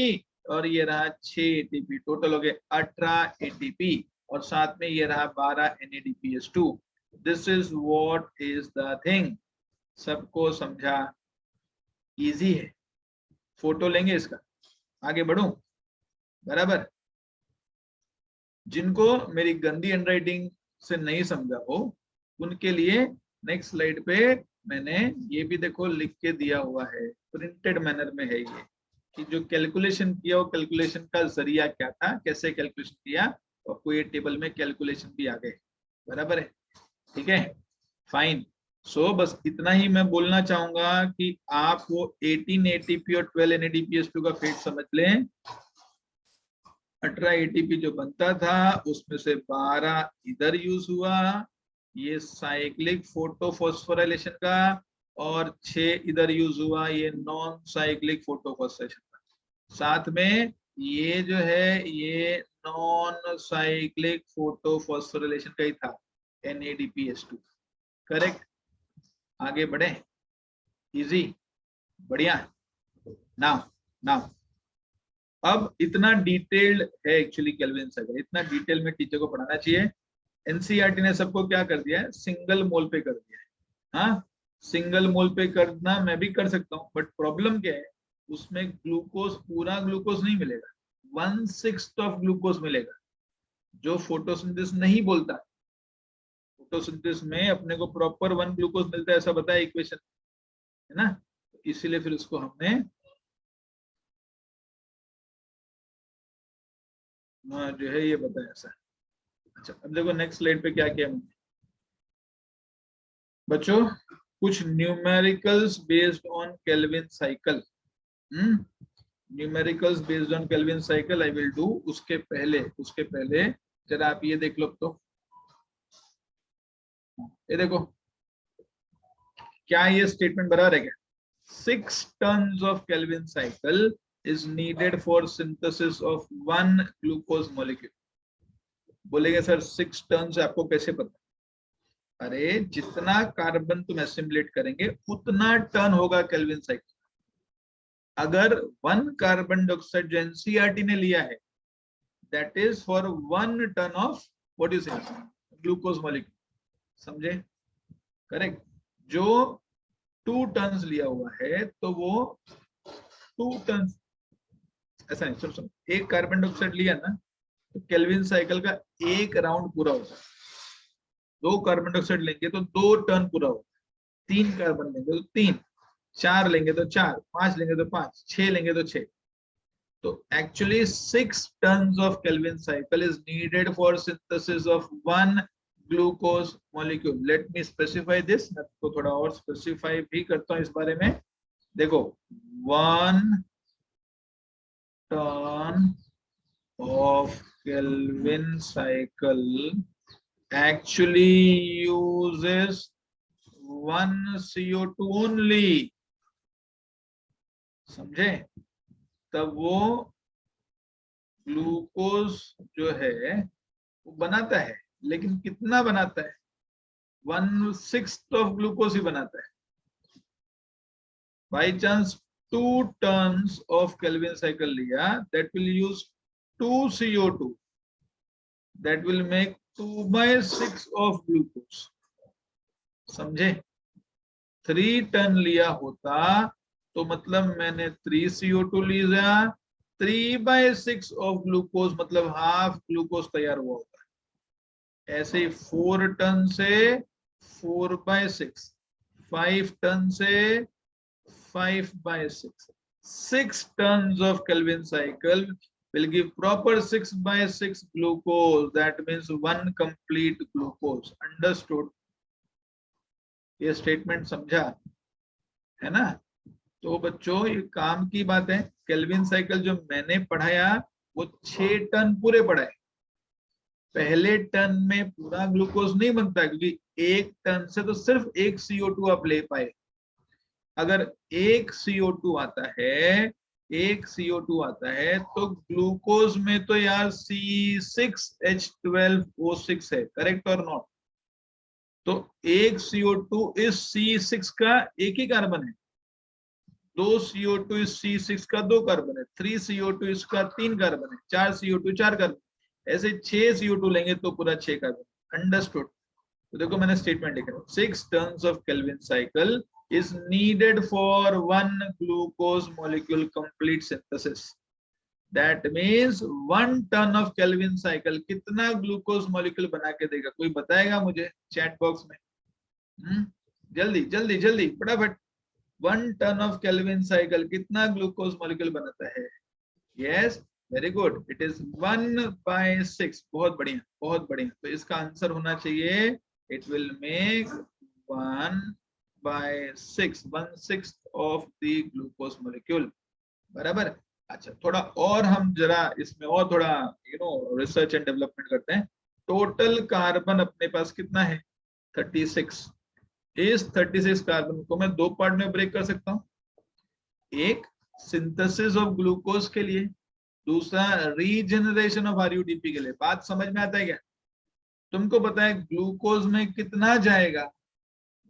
और ये रहा 6 ATP, टोटल हो गए 18 ATP, और साथ में ये रहा 12 NADPH2। This is what is the thing. सबको समझा? इजी है। फोटो लेंगे इसका, आगे बढ़ूं? बराबर। जिनको मेरी गंदी हैंडराइटिंग से नहीं समझा हो उनके लिए नेक्स्ट स्लाइड पे मैंने ये भी देखो लिख के दिया हुआ है, प्रिंटेड मैनर में है ये, कि जो कैलकुलेशन किया वो कैलकुलेशन का जरिया क्या था, कैसे कैलकुलेशन किया, और कोई टेबल में कैलकुलेशन भी आ गए। बराबर है? ठीक है, फाइन। सो बस इतना ही मैं बोलना चाहूंगा कि आप वो 18 ATP और 12 NADPH2 का फेट समझ लें। 18 ATP जो बनता था उसमें से 12 इधर यूज हुआ, ये साइक्लिक फोटोफॉस्फोराइलेशन का, और 6 इधर यूज हुआ, ये नॉन साइक्लिक फोटोफॉस्फोराइलेशन का। साथ में ये जो है ये नॉन साइक्लिक फोटोफॉस्फोराइलेशन का ही था, NADPH2। करेक्ट? आगे बढ़े? इजी, बढ़िया। नाउ नाउ अब इतना डिटेल्ड है एक्चुअली केल्विन साइकिल, इतना डिटेल में टीचर को पढ़ाना चाहिए। एनसीईआरटी ने सबको क्या कर दिया है? सिंगल मोल पे कर दिया है। हाँ, सिंगल मोल पे करना मैं भी कर सकता हूँ, बट प्रॉब्लम क्या है, उसमें ग्लूकोज, पूरा ग्लूकोज नहीं मिलेगा, 1/6 ऑफ ग्लूकोज मिलेगा, जो फोटोसिंथेसिस नहीं बोलता। फोटोसिंथेसिस में अपने को प्रॉपर 1 ग्लूकोज मिलता है, ऐसा बताया इक्वेशन, है ना? इसीलिए फिर उसको हमने जो है ये बताया ऐसा। अच्छा, अब देखो नेक्स्ट स्लाइड पे क्या किया मैंने बच्चों, कुछ numericals based on Calvin cycle. Numericals based on kelvin cycle I will do. उसके पहले जरा आप ये देख लो। तो ये देखो, क्या ये स्टेटमेंट बराबर है क्या? 6 tons of Kelvin cycle is needed for synthesis of 1 glucose molecule। बोलेंगे सर 6 टन से आपको कैसे पता? अरे जितना कार्बन तुम एसिमुलेट करेंगे उतना टन होगा केल्विन साइकिल। अगर 1 कार्बन डाइऑक्साइड जो एनसीईआरटी ने लिया है, that is for 1 turn of what is it, glucose molecule. समझे? करेक्ट। जो 2 टन लिया हुआ है तो वो 2 टन, ऐसा नहीं, सुन एक कार्बन डाइऑक्साइड लिया ना तो केल्विन साइकिल का एक राउंड पूरा होता है। 2 कार्बन डाइऑक्साइड लेंगे तो 2 टन पूरा होगा, 3 कार्बन लेंगे तो 3, 4 लेंगे तो 4, 5 लेंगे तो 5, 6 लेंगे तो 6। तो actually 6 tons of Kelvin cycle is needed for synthesis of 1 glucose molecule। Let me specify this, मैं तो थोड़ा और स्पेसिफाई भी करता हूँ इस बारे में। देखो 1 ton of Kelvin cycle actually uses 1 CO2 only। समझे? तब वो ग्लूकोज जो है वो बनाता है, लेकिन कितना बनाता है? 1/6 ऑफ ग्लूकोज ही बनाता है। By chance 2 turns of Calvin cycle लिया, that will use 2 CO2, that will make 2/6 of glucose. समझे? 3 टन लिया होता तो मतलब मैंने 3 CO2 लिया, 3/6 ऑफ ग्लूकोज मतलब हाफ ग्लूकोज तैयार हुआ होता है। ऐसे ही 4 टन से 4/6, 5 टन से 5/6, 6 tons of Kelvin cycle will give proper 6/6 glucose. That means 1 complete glucose. Understood? ये स्टेटमेंट समझा है ना? तो बच्चों ये काम की बात है। केल्विन साइकिल जो मैंने पढ़ाया वो 6 टन पूरे पढ़ाए। पहले टन में पूरा ग्लूकोज नहीं बनता, क्योंकि 1 टन से तो सिर्फ 1 CO2 आप ले पाए। अगर 1 CO2 आता है, 1 CO2 आता है तो ग्लूकोज में तो यार C6H12O6 है, करेक्ट और नॉट? तो 1 CO2 इस C6 का एक ही कार्बन है, 2 CO2 इस C6 का 2 कार्बन है, 3 CO2 इसका 3 कार्बन है, 4 CO2 4 कार्बन, ऐसे 6 CO2 लेंगे तो पूरा 6 कार्बन। अंडरस्टूड? तो देखो मैंने स्टेटमेंट लिखा है, 6 turns of Calvin cycle is needed for 1 glucose molecule complete synthesis. That means 1 ton of Kelvin cycle कितना ग्लूकोज मॉलिक्यूल बना के देगा? कोई बताएगा मुझे चैट बॉक्स में? जल्दी जल्दी जल्दी फटाफट। 1 ton of Kelvin cycle कितना ग्लूकोज मॉलिक्यूल बनाता है? Yes, very good, it is 1/6। बहुत बढ़िया, बहुत बढ़िया। तो इसका आंसर होना चाहिए, it will make 1/6, 1/6 of the glucose molecule. बराबर। अच्छा, थोड़ा और हम जरा इसमें और थोड़ा रिसर्च एंड डेवलपमेंट करते हैं। टोटल कार्बन अपने पास कितना है? 36। इस 36 कार्बन को मैं 2 पार्ट में ब्रेक कर सकता हूँ। एक सिंथेसिस ऑफ ग्लूकोज के लिए, दूसरा रीजनरेशन ऑफ RUDP के लिए। बात समझ में आता है क्या? तुमको पता है ग्लूकोज में कितना जाएगा?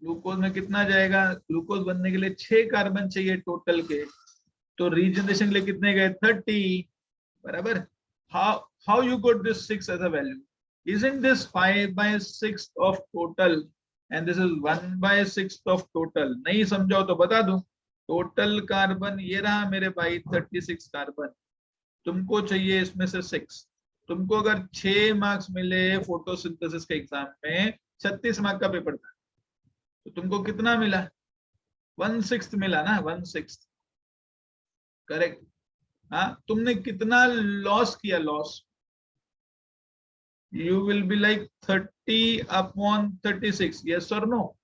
ग्लूकोज में कितना जाएगा? ग्लूकोज बनने के लिए 6 कार्बन चाहिए टोटल के, तो रीजनरेशन के लिए कितने गए? 30। बराबर। How you got this 6 as a value? Isn't this 5/6 of total and this is 1/6 of total? नहीं समझाओ तो बता दूं। टोटल कार्बन ये रहा मेरे भाई, 36 कार्बन। तुमको चाहिए इसमें से 6। तुमको अगर 6 मार्क्स मिले फोटोसिंथेसिस के एग्जाम में, 36 मार्क का पेपर था, तो तुमको कितना मिला? 1/6 मिला ना, 1/6। करेक्ट। हाँ, तुमने कितना लॉस किया? Loss you will be like 30/36, yes or no?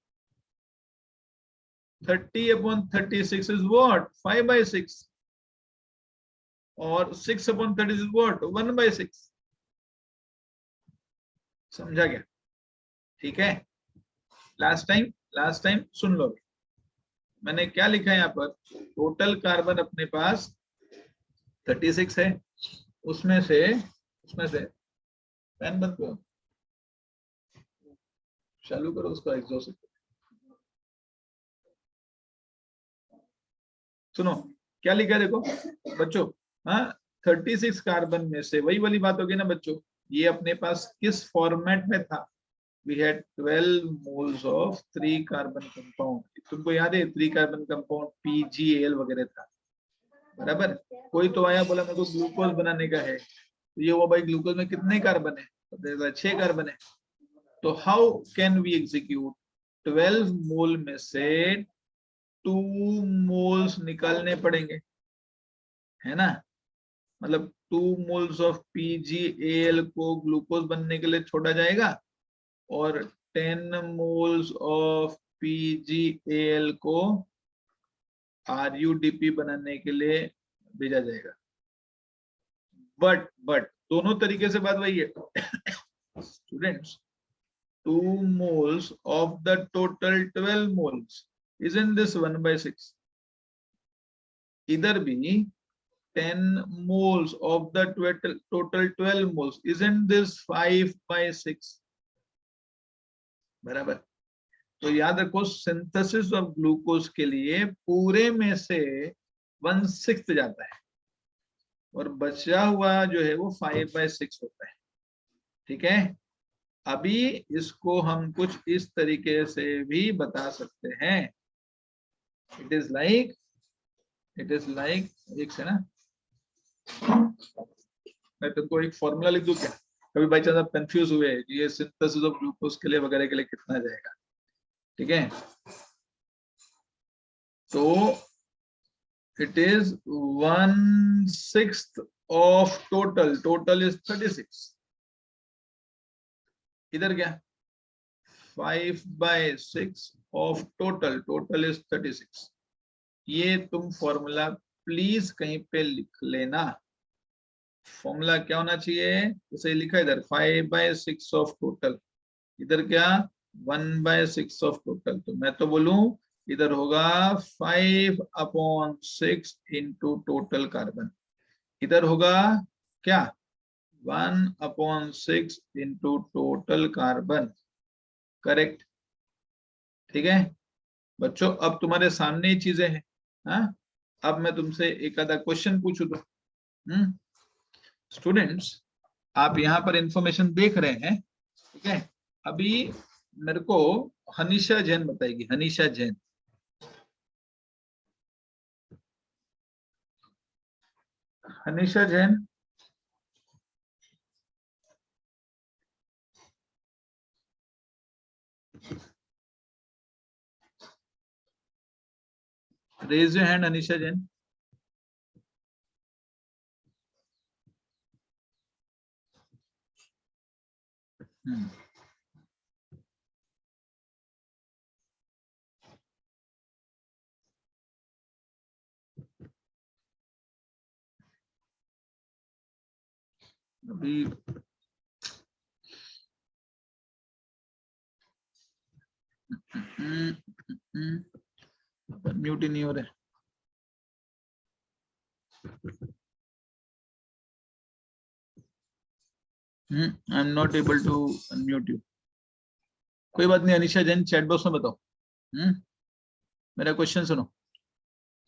30/36 is what? 5/6, और 6/36 is what? 1/6। समझा क्या? ठीक है। लास्ट टाइम सुन लो, मैंने क्या लिखा है यहाँ पर? टोटल कार्बन अपने पास 36 है, उसमें से फैन बंद करो, चालू करो उसका एग्जॉस्ट। सुनो क्या लिखा है, देखो बच्चों। हाँ, 36 कार्बन में से वही वाली बात होगी ना बच्चों। ये अपने पास किस फॉर्मेट में था? We had 12 moles of 3 carbon compound. तुमको याद है 3 कार्बन कंपाउंड PgAl वगैरह था। बराबर। कोई तो आया बोला मेरे को ग्लूकोज बनाने का है, तो ये वो भाई ग्लूकोज में कितने कार्बन है? तो 6 कार्बन है। तो हाउ कैन वी एग्जीक्यूट? 12 मोल में से 2 मोल्स निकालने पड़ेंगे, है ना? मतलब 2 मोल्स ऑफ PgAl को ग्लूकोज बनने के लिए छोड़ा जाएगा, और 10 मोल्स ऑफ PgAl को RUDP बनाने के लिए भेजा जाएगा। बट दोनों तरीके से बात वही है students. 2 moles of the total 12 moles, isn't this 1/6? Either be 10 moles of the total 12 moles, isn't this 5/6? बराबर। तो याद रखो, सिंथेसिस ऑफ ग्लूकोज के लिए पूरे में से 1/6 जाता है, और बचा हुआ जो है वो 5/6 होता है। ठीक है। अभी इसको हम कुछ इस तरीके से भी बता सकते हैं। इट इज लाइक एक से ना, मैं तुमको एक फॉर्मूला लिख दूं क्या? कभी बाई चांस आप कंफ्यूज हुए कि ये सिंथेसिस ऑफ ग्लूकोज के लिए वगैरह के लिए कितना जाएगा, ठीक है, तो it is 1/6 of total is 36। इधर क्या 5/6 ऑफ टोटल इज 36। ये तुम फॉर्मूला प्लीज कहीं पे लिख लेना। फॉर्मूला क्या होना चाहिए, जैसे लिखा इधर 5/6 ऑफ टोटल, इधर क्या 1/6 ऑफ टोटल। तो मैं तो बोलूं इधर होगा 5/6 इंटू टोटल कार्बन, इधर होगा क्या 1/6 इंटू टोटल कार्बन। करेक्ट, ठीक है बच्चों, अब तुम्हारे सामने ही चीजें हैं। हाँ, अब मैं तुमसे एक आधा क्वेश्चन पूछू तो स्टूडेंट्स आप यहाँ पर इंफॉर्मेशन देख रहे हैं, ठीक है। अभी मेरे को हनीशा जैन बताएगी, Hanisha Jain. Hanisha Jain, raise your hand Hanisha Jain. अभी म्यूट ही नहीं हो रहे। I am not able to unmute you. कोई बात नहीं अनिशा जैन, चैट बॉक्स में बताओ। मेरा क्वेश्चन सुनो।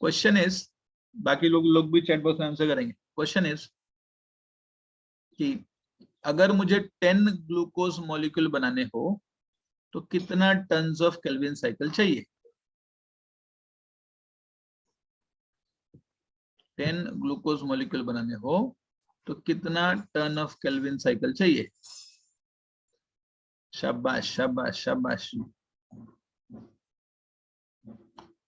क्वेश्चन इज, बाकी लोग भी चैट बॉक्स में आंसर करेंगे। क्वेश्चन इज कि अगर मुझे 10 ग्लूकोज मॉलिक्यूल बनाने हो तो कितना टन्स ऑफ केल्विन साइकिल चाहिए। 10 ग्लूकोज मॉलिक्यूल बनाने हो तो कितना टन ऑफ केल्विन साइकिल चाहिए। शाबाश शाबाश शाबाश।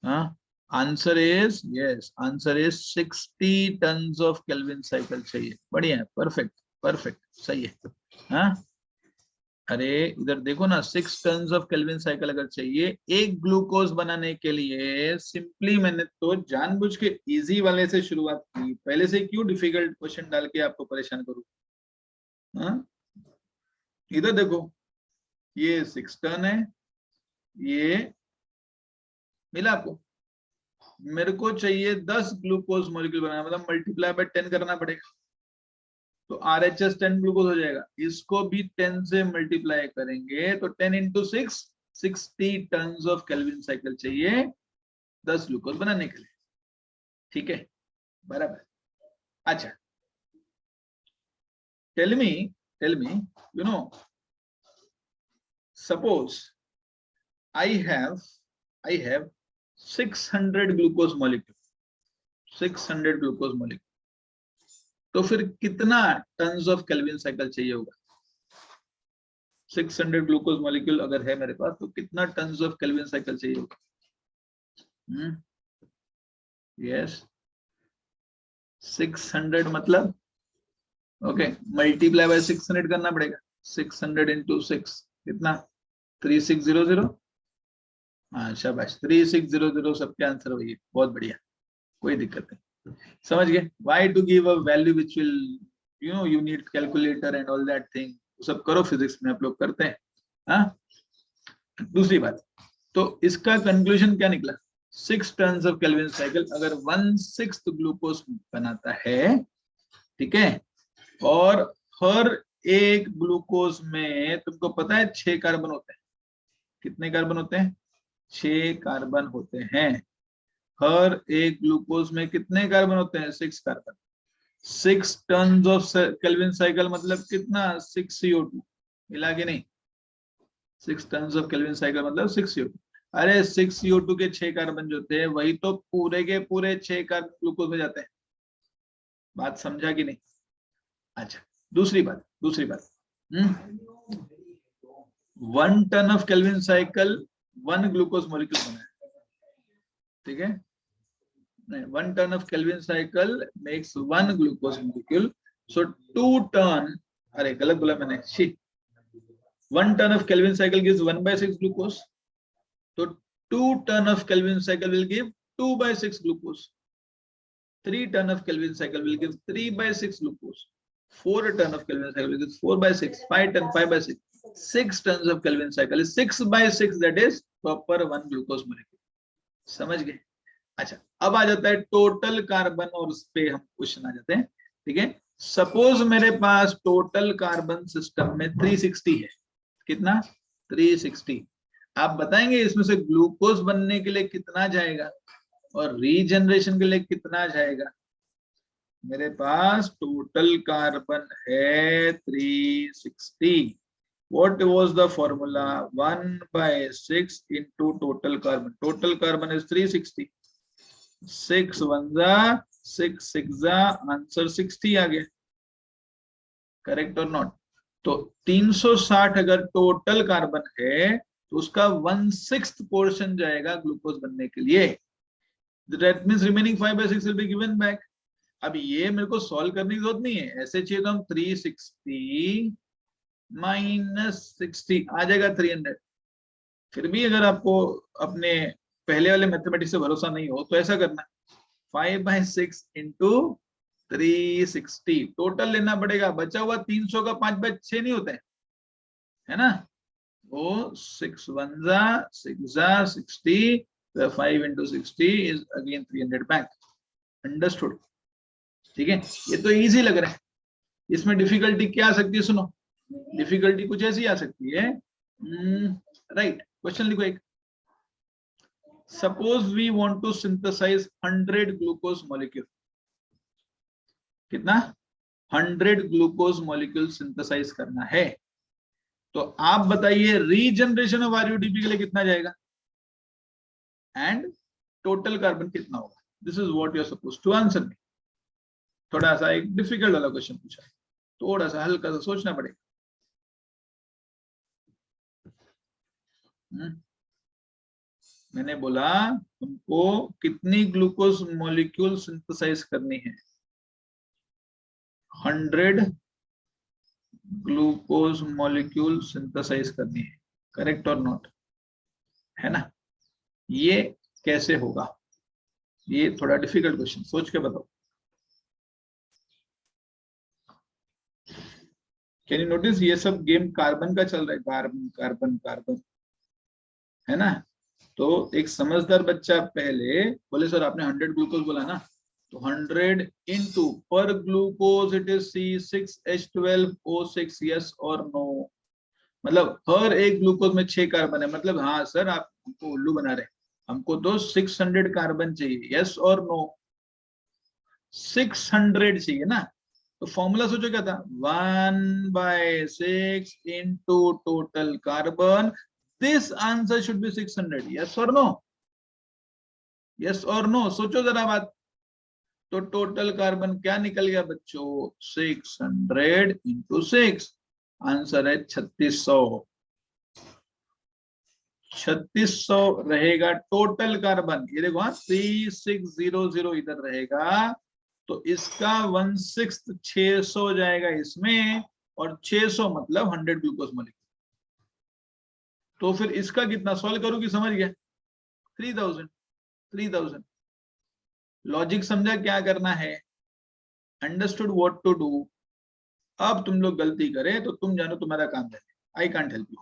हाँ, answer is yes, answer is 60 turns of Calvin cycle चाहिए। बढ़िया है, परफेक्ट परफेक्ट, सही है। हाँ, अरे इधर देखो ना, 6 टन्स ऑफ केल्विन साइकिल अगर चाहिए एक ग्लूकोज बनाने के लिए, सिंपली मैंने तो जानबूझ के इजी वाले से शुरुआत की, पहले से क्यों डिफिकल्ट क्वेश्चन डाल के आपको परेशान करूं। हाँ, इधर देखो ये 6 टन है, ये मिला आपको। मेरे को चाहिए 10 ग्लूकोज मॉलिक्यूल बनाना, मतलब मल्टीप्लाई बाय 10 करना पड़ेगा, तो RHS 10 ग्लूकोज हो जाएगा। इसको भी 10 से मल्टीप्लाई करेंगे तो 10 into 6 60 turns of Calvin cycle चाहिए 10 ग्लूकोज बनाने के लिए। ठीक है, बराबर। अच्छा, tell me you know, suppose I have 600 glucose molecule, 600 glucose molecule, तो फिर कितना टन्स ऑफ केल्विन साइकिल चाहिए होगा। 600 ग्लूकोज मॉलिक्यूल अगर है मेरे पास तो कितना टन्स ऑफ केल्विन साइकिल चाहिए होगा। यस, 600 मतलब ओके, मल्टीप्लाई बाय 600 करना पड़ेगा। 600 इंटू 6 कितना 3600। हाँ शाबाश, 3600 सबके आंसर वही है, बहुत बढ़िया, कोई दिक्कत नहीं। समझ गए, why to give a value which will you need calculator and all that thing, सब करो फिजिक्स में आप लोग करते हैं। हाँ, दूसरी बात, तो इसका कंक्लूजन क्या निकला, 6 टन्स ऑफ केल्विन साइकिल अगर 1/6 ग्लूकोज बनाता है, ठीक है, और हर एक ग्लूकोज में तुमको पता है 6 कार्बन होते हैं। कितने कार्बन होते हैं, 6 कार्बन होते हैं। हर एक ग्लूकोज में कितने कार्बन होते हैं, 6 carbon. 6 turns of Calvin cycle मतलब कितना, 6 CO2 मिला के नहीं, 6 टन्स ऑफ केल्विन साइकिल मतलब 6 CO2। अरे 6 CO2 के 6 कार्बन जो थे वही तो पूरे के पूरे 6 कार्बन ग्लूकोज में जाते हैं। बात समझा कि नहीं। अच्छा, दूसरी बात 1 turn of Calvin cycle 1 glucose molecule बना है, ठीक है, 1 turn of Kelvin cycle makes 1 glucose molecule. So 2 turn, अरे गलत बोला मैंने, shit. 1 turn of Kelvin cycle gives 1/6 glucose. So 2 turn of Kelvin cycle will give 2/6 glucose. 3 turn of Kelvin cycle will give 3/6 glucose. 4 turn of Kelvin cycle will give 4/6. 5 turn 5/6. 6 turns of Kelvin cycle is 6/6. That is proper 1 glucose molecule. समझ गए? अच्छा, अब आ जाता है total carbon, और उस पे हम क्वेश्चन आ जाते हैं, ठीक है। सपोज मेरे पास टोटल कार्बन सिस्टम में 360 है, कितना? 360। आप बताएंगे इसमें से ग्लूकोज बनने के लिए कितना जाएगा और रीजनरेशन के लिए कितना जाएगा। मेरे पास टोटल कार्बन है 360। What was the formula? 1/6 into total carbon. Total carbon is 360. 6 1 6 6 answer 60 आ गया, करेक्ट और नॉट? तो 360 अगर टोटल कार्बन है तो उसका 1/6 पोर्शन जाएगा ग्लूकोज बनने के लिए। That means remaining 5/6 will be given back. अब ये मेरे को सॉल्व करने की जरूरत नहीं है, ऐसे चाहिए तो हम 360 - 60 आ जाएगा 300। फिर भी अगर आपको अपने पहले वाले मैथमेटिक्स से भरोसा नहीं हो तो ऐसा करना, 5/6 into 360 टोटल लेना पड़ेगा। बचा हुआ 300 का 5/6 नहीं होता है ना, वो 6 1 6 60, 5 into 60 is again 300 back. Understood? ठीक है, ये तो इजी लग रहा है। इसमें डिफिकल्टी क्या आ सकती है? सुनो, डिफिकल्टी कुछ ऐसी आ सकती है, राइट। क्वेश्चन लिखो एक। Suppose we want to synthesize 100 glucose molecule. कितना? 100 ग्लूकोज मॉलिक्यूल सिंथेसाइज करना है। तो आप बताइए रीजनरेशन ऑफ आरयूडीपी के लिए कितना जाएगा एंड टोटल कार्बन कितना होगा। This is what you are suppose to answer me. थोड़ा सा एक डिफिकल्ट वाला क्वेश्चन पूछा है, थोड़ा सा हल्का सा सोचना पड़ेगा। मैंने बोला तुमको कितनी ग्लूकोज मॉलिक्यूल सिंथेसाइज करनी है? 100 ग्लूकोज मॉलिक्यूल सिंथेसाइज करनी है, करेक्ट और नॉट? है ना? ये कैसे होगा? ये थोड़ा डिफिकल्ट क्वेश्चन, सोच के बताओ। कैन यू नोटिस ये सब गेम कार्बन का चल रहा है, कार्बन कार्बन कार्बन, है ना? तो एक समझदार बच्चा पहले बोले सर आपने 100 ग्लूकोज बोला ना, तो 100 into पर glucose it is C6H12O6, yes और नो? मतलब हर एक ग्लूकोज में 6 कार्बन है, मतलब हाँ सर आप हमको उल्लू बना रहे हैं, हमको तो 600 कार्बन चाहिए, यस और नो? 600 चाहिए ना, तो फॉर्मूला सोचो क्या था? 1/6 into total carbon. This answer should be 600, yes और नो? यस और नो? सोचो जरा बात। तो टोटल कार्बन क्या निकल गया बच्चों? 600 into 6, आंसर है 3600। 3600 रहेगा टोटल कार्बन। ये देखो, 3600 इधर रहेगा, तो इसका 1/6 600 जाएगा इसमें, और 600 मतलब 100 ग्लूकोज मॉलिक्यूल। तो फिर इसका कितना सॉल्व करूं कि समझ गया? 3000। 3000 लॉजिक समझा क्या करना है? Understood what to do. अब तुम लोग गलती करें तो तुम जानो, तुम्हारा काम है, आई कांट हेल्प यू।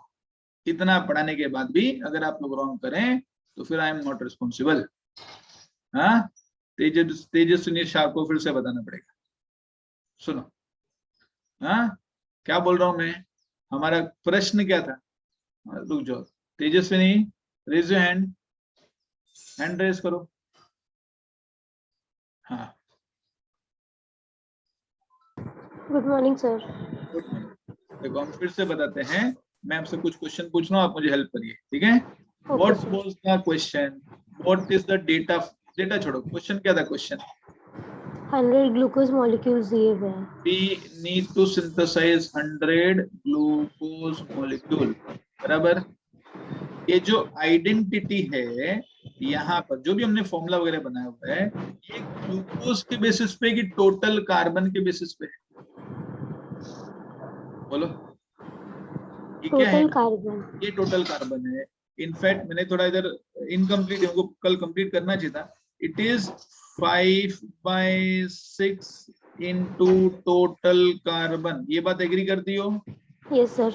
इतना पढ़ाने के बाद भी अगर आप लोग रॉन्ग करें तो फिर आई एम नॉट रिस्पॉन्सिबल। हाँ, तेजस्विनी शाह को फिर से बताना पड़ेगा। सुनो, हाँ क्या बोल रहा हूं मैं? हमारा प्रश्न क्या था? रुक जाओ, Tejaswini raise your hand, hand raise करो। हाँ, good morning sir. Good morning. देखो हम फिर से बताते हैं, मैं आपसे कुछ क्वेश्चन पूछ रहा हूँ, आप मुझे हेल्प करिए, ठीक है? What was the question? What is the data? Data छोड़ो, क्वेश्चन क्या था? क्वेश्चन 100 ग्लूकोज मॉलिक्यूल्स दिए हुए हैं। We need to synthesize 100 glucose molecule, बराबर? ये जो आइडेंटिटी है यहाँ पर जो भी हमने फॉर्मूला वगैरह बनाया हुआ है, ये ग्लूकोज के बेसिस पे कि टोटल कार्बन के बेसिस पे? बोलो ये क्या है? Total carbon. ये टोटल कार्बन है। इनफैक्ट मैंने थोड़ा इधर इनकम्प्लीट, हमको कल कंप्लीट करना चाहिए था। It is 5/6 into total carbon. ये बात एग्री करती हो? Yes sir.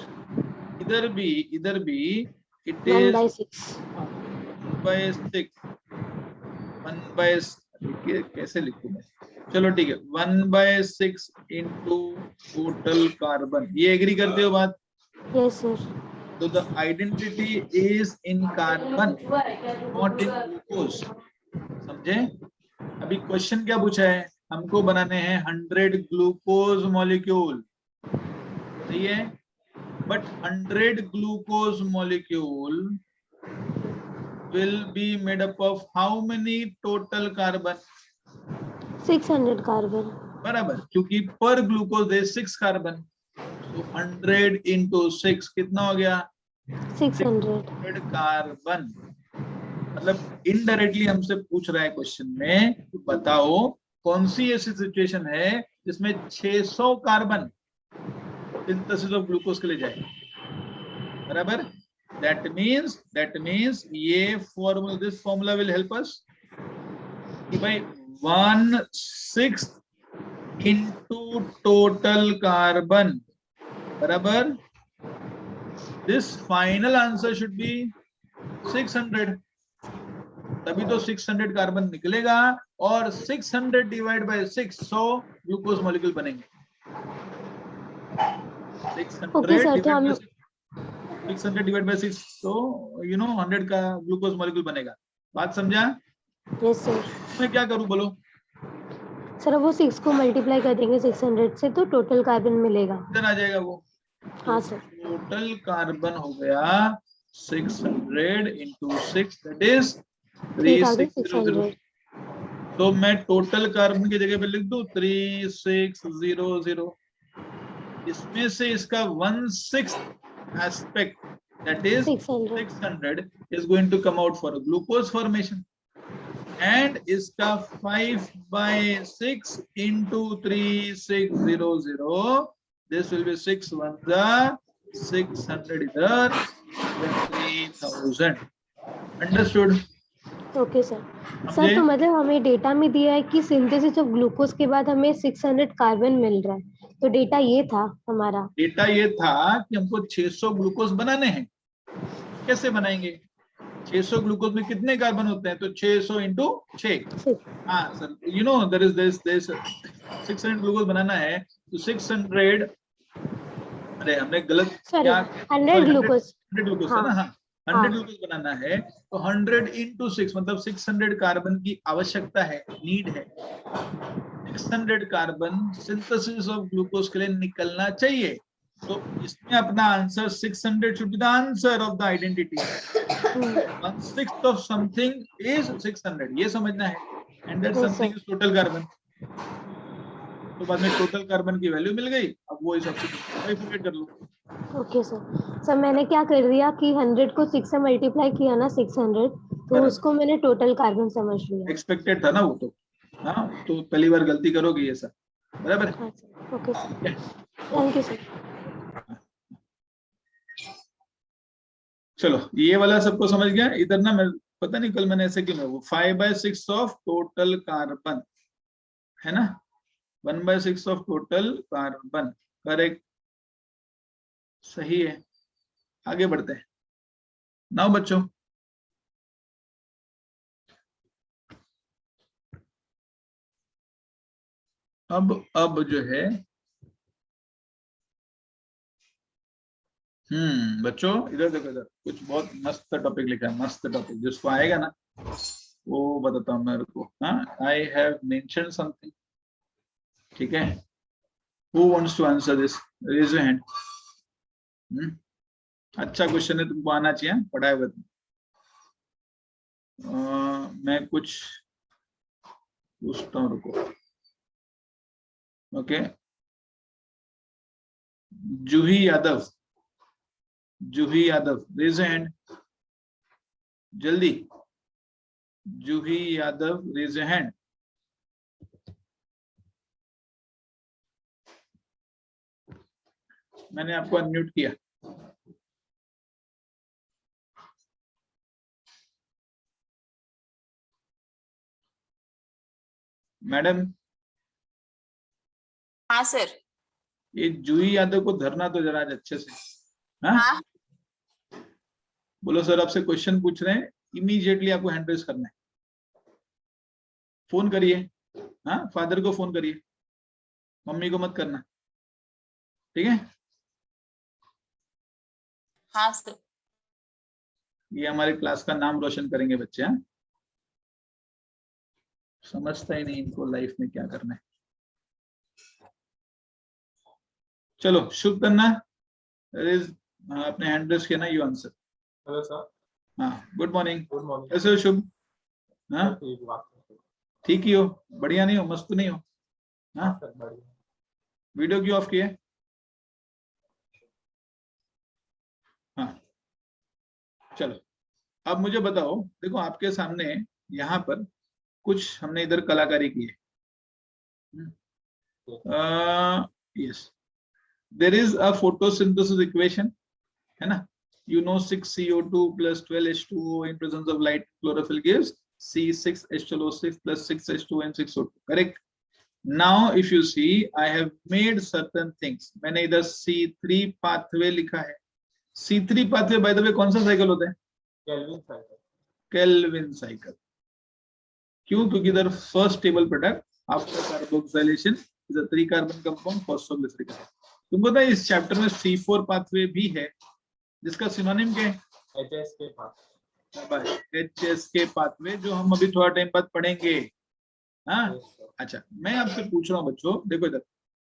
इधर भी इट 1/6। 1/6 1/, कैसे लिखूं मैं? चलो ठीक है, 1/6 इंटू टोटल कार्बन। ये एग्री करते हो बात? Yes sir. तो the identity is in carbon not in glucose. समझे? अभी क्वेश्चन क्या पूछा है? हमको बनाने हैं 100 ग्लूकोज मॉलिक्यूल, सही है? But 100 glucose molecule will be made up of how many total carbon? 600 carbon. बराबर, क्योंकि पर ग्लूकोज है 6 कार्बन। तो 100 इंटू 6 कितना हो गया? 600 कार्बन। मतलब इनडायरेक्टली हमसे पूछ रहा है क्वेश्चन में, तो बताओ कौन सी ऐसी सिचुएशन है जिसमें 600 कार्बन सिंथेसिस ऑफ ग्लूकोज के लिए जाए? बराबर। That means ये formula, this formula will help us कि भाई 1/6 into total carbon बराबर, this final answer should be 600। तभी तो 600 कार्बन निकलेगा और 600 डिवाइड बाय 600 ग्लूकोज मॉलिक्यूल बनेंगे। 600 डिवाइड बाय 6, तो 100 का ग्लूकोज मॉलिक्यूल बनेगा। बात समझा? Yes sir. मैं क्या करूं बोलो? सर वो 6 को मल्टीप्लाई कर देंगे 600 से तो टोटल कार्बन मिलेगा। इधर आ जाएगा वो। हाँ सर। टोटल कार्बन हो गया 600 इंटू 6, दैट इज 3600। तो मैं टोटल कार्बन की जगह पे लिख दूं 3600। इसमें से इसका 1/6 aspect, that is 600 is going to come out for a glucose formation, and इसका 5/6 into 3600, this will be 6 1 600 इधर, 3000। अंडरस्टूड? Okay sir. सर तो मतलब हमें डेटा में दिया है कि सिंथेसिस ऑफ ग्लूकोज के बाद हमें 600 कार्बन मिल रहा है, तो डेटा ये था हमारा। डेटा ये था कि हमको 600 ग्लूकोज बनाने हैं। कैसे बनाएंगे? 600 ग्लूकोज में कितने कार्बन होते हैं? तो 600 इंटू 6। हाँ sir, you know there is this 600 glucose बनाना है तो 600, अरे हमने गलत क्या? 100 ग्लूकोज। 100 ग्लूकोज है ना? हाँ 100 ग्लूकोज बनाना है तो 100 इंटू 6 मतलब 600 कार्बन की आवश्यकता है, नीड है। 600 कार्बन सिंथेसिस ऑफ ग्लूकोज के लिए निकलना चाहिए। तो इसमें अपना answer 600 should be the answer of the identity। 1/6 of something is 600, ये समझना है। And that something is total carbon। तो बाद में टोटल कार्बन की वैल्यू मिल गई, अब वो हिसाब से कैलकुलेट कर लो। Okay sir. सर मैंने क्या कर दिया कि 100 को 6 से मल्टीप्लाई किया ना 600, तो उसको मैंने टोटल कार्बन समझ लिया। एक्सपेक्टेड था ना वो तो। हाँ तो पहली बार गलती करोगे ये सर, बराबर? हाँ sir. Okay sir, thank you sir. चलो ये वाला सबको समझ गया? इधर ना मैं पता नहीं कल मैंने ऐसे क्यों, वो 5/6 ऑफ टोटल कार्बन है ना, 1/6 ऑफ टोटल कार्बन, करेक्ट, सही है। आगे बढ़ते हैं नाउ बच्चों। अब जो है बच्चों इधर देखो, इधर कुछ बहुत मस्त टॉपिक लिखा है, मस्त टॉपिक, जिसको आएगा ना वो बताता हूँ मेरे को। हाँ, आई हैव मेंशन समथिंग, ठीक है? Who wants to answer this? Raise your hand. अच्छा क्वेश्चन है, तुमको आना चाहिए, पढ़ाए हुए तुम। मैं कुछ पूछता हूँ, रुको। Okay, Juhi Yadav, raise your hand. जल्दी, Juhi Yadav, raise your hand. मैंने आपको अनम्यूट किया। मैडम, हाँ सर। ये जूही यादव को धरना तो जरा आज अच्छे से। हाँ? हाँ बोलो सर आपसे क्वेश्चन पूछ रहे हैं, इमीडिएटली आपको हैंड रेज करना है। फोन करिए, हाँ, फादर को फोन करिए, मम्मी को मत करना, ठीक है? हाँ सर। ये हमारे क्लास का नाम रोशन करेंगे बच्चे। हाँ, समझता ही नहीं इनको लाइफ में क्या करना है। चलो शुभ करना, आपने हैंड रेज किया ना, यू आंसर। Hello sir. हाँ, गुड मॉर्निंग। Good morning. कैसे हो शुभ? हाँ, ठीक ही हो? बढ़िया नहीं हो? मस्त नहीं हो? हाँ, वीडियो क्यों ऑफ किए? हाँ, चलो अब मुझे बताओ, देखो आपके सामने यहाँ पर कुछ हमने इधर कलाकारी की है। Yes, there is a photosynthesis equation, है ना? You know 6CO2 plus 12H2O in presence of light chlorophyll gives C6H12O6 plus 6H2O and 6O2. Correct? Now if you see, I have made certain things. मैंने इधर C3 pathway लिखा है। C3 pathway by the way कौन सा cycle होता है? Calvin cycle. Calvin cycle. क्यों? क्योंकि इधर first table product after carboxylation is a 3 carbon compound phosphoglyceric acid. तुमको पता है इस चैप्टर में C4 पाथवे भी है, जिसका सिनोनिम क्या है? HSK pathway. HSK पाथवे, जो हम अभी थोड़ा टाइम बाद पढ़ेंगे। हाँ, अच्छा, मैं आपसे पूछ रहा हूँ बच्चों, देखो इधर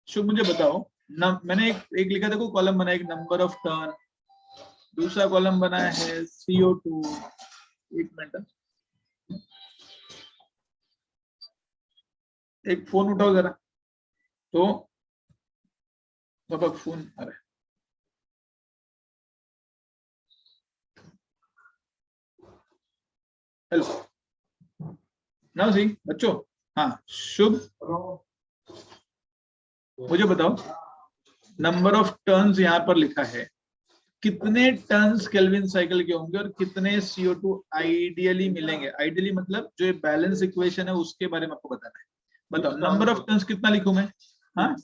शुभ, मुझे बताओ मैंने एक लिखा, देखो कॉलम बना, एक नंबर ऑफ टर्न, दूसरा कॉलम बना है CO2। एक मिनट, एक फोन उठाओ जरा, तो पापा फोन आ रहा है। हेलो नाउ सी बच्चों, हाँ शुभ, मुझे बताओ नंबर ऑफ टर्न्स यहाँ पर लिखा है, कितने टर्न्स केल्विन साइकिल के होंगे और कितने CO2 आइडियली मिलेंगे? आइडियली मतलब जो बैलेंस इक्वेशन है उसके बारे में आपको बताना है। बताओ नंबर ऑफ टर्न्स कितना लिखूं मैं? हाँ,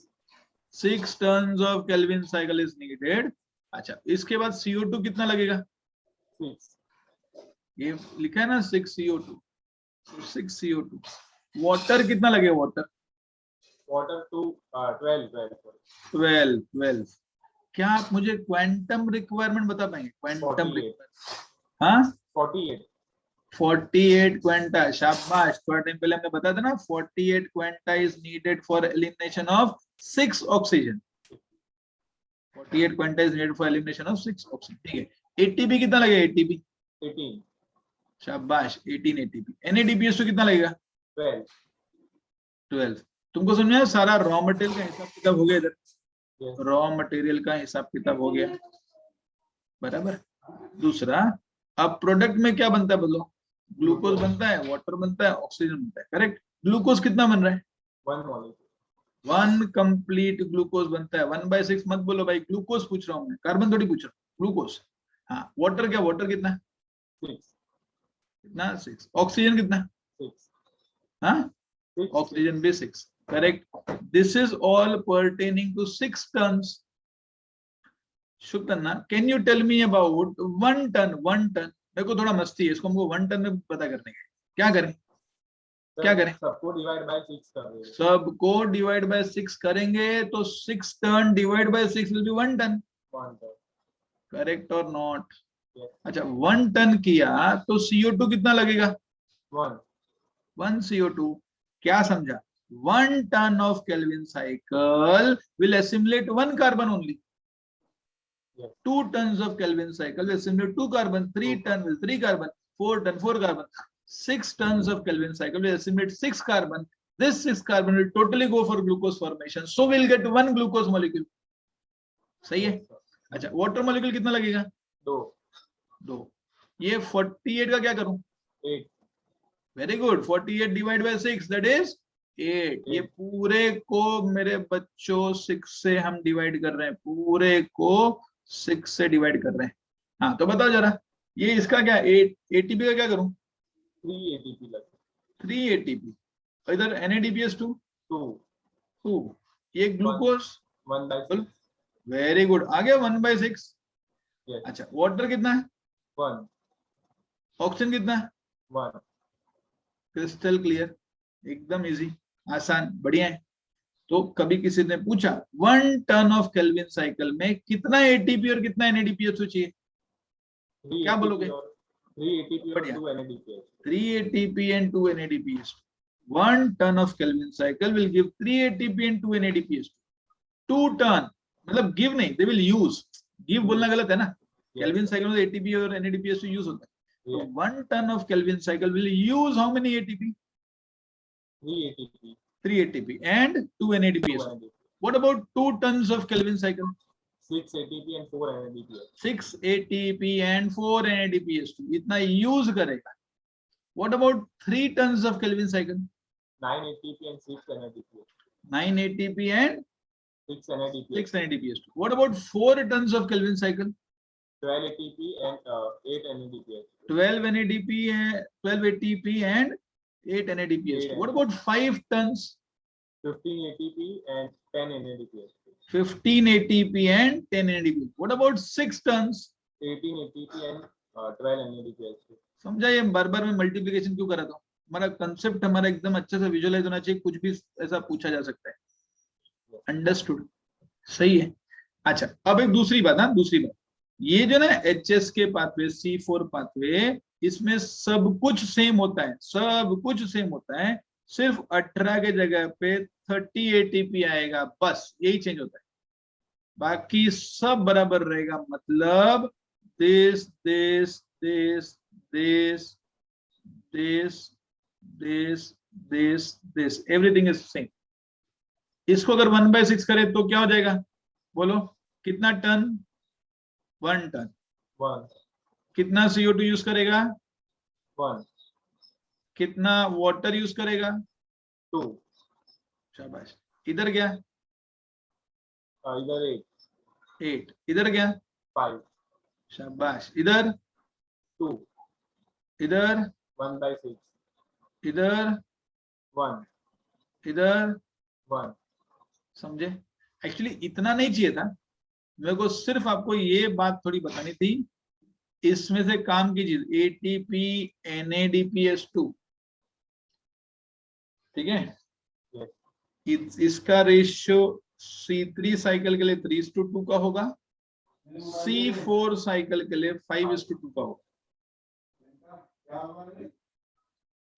6 turns of Calvin cycle is needed. अच्छा, इसके बाद CO2 कितना लगेगा? 6। ये लिखा है ना 6 CO2, 6 CO2। वाटर कितना लगेगा? वाटर 12। क्या आप मुझे क्वांटम रिक्वायरमेंट बता पाएंगे? क्वांटम रिक्वायरमेंट, हाँ 48 क्वांटा। शाबाश, थोड़ा टाइम पहले हमने बताया था ना, 48 quanta is needed for elimination of 6 oxygen. 48 quanta is needed for elimination of 6 oxygen. ठीक है, ATP कितना लगेगा? ATP 18। शाबाश, 18 ATP। NADPH2 कितना लगेगा? 12। तुमको समझ में सारा रॉ मटेरियल का हिसाब किताब हो गया इधर? रॉ मटेरियल का हिसाब किताब हो गया, बराबर। दूसरा, अब प्रोडक्ट में क्या बनता है? बोलो। ग्लूकोज बनता है, वाटर बनता है, ऑक्सीजन बनता है। करेक्ट। ग्लूकोज कितना बन रहा है? 1 मॉलिक्यूल। 1 कंप्लीट ग्लूकोज बनता है। 1/6 मत बोलो भाई, ग्लूकोज पूछ रहा हूं मैं, कार्बन थोड़ी पूछ रहा हूँ, ग्लूकोज। हाँ, वाटर क्या? वाटर कितना? 6। कितना? 6। ऑक्सीजन कितना? 6। हाँ, ऑक्सीजन भी 6। Correct. This is all pertaining to 6 turns. Shukrana, can you tell me about 1 turn? 1 turn, मेरे को थोड़ा मस्ती है, इसको हमको 1 टन में पता करने का। क्या करें? क्या करें? सबको डिवाइड बाय 6 करेंगे। सबको डिवाइड बाय 6 करेंगे तो 6 turn divide by 6 will be 1 turn. Correct और नॉट? अच्छा, 1 टन किया तो CO2 कितना लगेगा? 1 CO2। क्या समझा? 1 ton of Kelvin cycle will assimilate 1 carbon only. 2 tons of Kelvin cycle will assimilate 2 carbon. 3 ton will 3 carbon. 4 ton 4 carbon. 6 tons of Kelvin cycle will assimilate 6 carbon. This 6 carbon will totally go for glucose formation. So we'll get 1 glucose molecule. सही है? अच्छा, water molecule कितना लगेगा? 2। ये 48 का क्या करूं? 8. Very good, 48 divide by 6 that is 8. ये पूरे को मेरे बच्चों 6 से हम डिवाइड कर रहे हैं, पूरे को 6 से डिवाइड कर रहे हैं. हाँ तो बताओ जरा, ये इसका क्या 8 ATP का क्या करूं? 3 ATP लगे. 3 ATP. इधर NADPH2 2. 2. ये ग्लूकोज 1/6. वेरी गुड, आ गया 1/6. Yes. अच्छा वाटर कितना है? 1. ऑक्सीजन कितना है? 1. क्रिस्टल क्लियर, एकदम इजी, आसान, बढ़िया है. तो कभी किसी ने पूछा 1 टर्न ऑफ केल्विन साइकिल में कितना एटीपी और कितना NADPH2 चाहिए, 3 क्या ATP बोलोगे? और 3 ATP और बढ़िया. 2 NADPH. 3 ATP and 2 NADPH2. 1 turn of Kelvin cycle will give 3 ATP and 2 NADPH2. 2 turn मतलब give नहीं, they will use. Give बोलना गलत है ना. Kelvin cycle में ATP और NADPH2 यूज होता है. So 1 turn of Kelvin cycle will use how many ATP? 3 ATP. 3 ATP and 2 NADPH2. What about 2 tons of Kelvin cycle? 6 ATP and 4 NADPH. 6 ATP and 4 NADPH2. इतना use करेगा. What about 3 tons of Kelvin cycle? 9 ATP and 6 NADPH. 9 ATP and 6 NADPH. 6 NADPH2. What about 4 tons of Kelvin cycle? 12 ATP and 8 NADPH. 12 NADP and 12 ATP and 8 NADPH2. What about 5 tons? 15 ATP and 10 NADPH. 15 ATP and 10 NADPH. What about 6 tons? 18 ATP and 12 NADPH. समझा? ये बार बार मैं multiplication क्यों करा था? हमारा concept हमारा एकदम अच्छे से विजुअलाइज होना चाहिए, कुछ भी ऐसा पूछा जा सकता है. अंडरस्टूड, सही है. अच्छा अब एक दूसरी बात. हाँ दूसरी बात, ये जो ना HS के पाथवे, C4 पाथवे, इसमें सब कुछ सेम होता है, सब कुछ सेम होता है. सिर्फ 18 के जगह पे 30 ATP आएगा, बस यही चेंज होता है, बाकी सब बराबर रहेगा. मतलब this this this this this this this this everything is same. इसको अगर 1/6 करें तो क्या हो जाएगा? बोलो कितना टन? 1 टन. 1. कितना CO2 यूज करेगा? 1. कितना वाटर यूज करेगा? 2. शाबाश. इधर क्या? इधर 8. इधर क्या? 5. शाबाश. इधर 2. इधर 1/6. इधर 1. इधर 1. समझे? एक्चुअली इतना नहीं चाहिए था मेरे को, सिर्फ आपको ये बात थोड़ी बतानी थी. इसमें से काम कीजिए ATP NADPH2, ठीक है. इसका रेशियो C3 साइकिल के लिए 3:2 का होगा, C4 साइकिल के लिए 5:2 का होगा.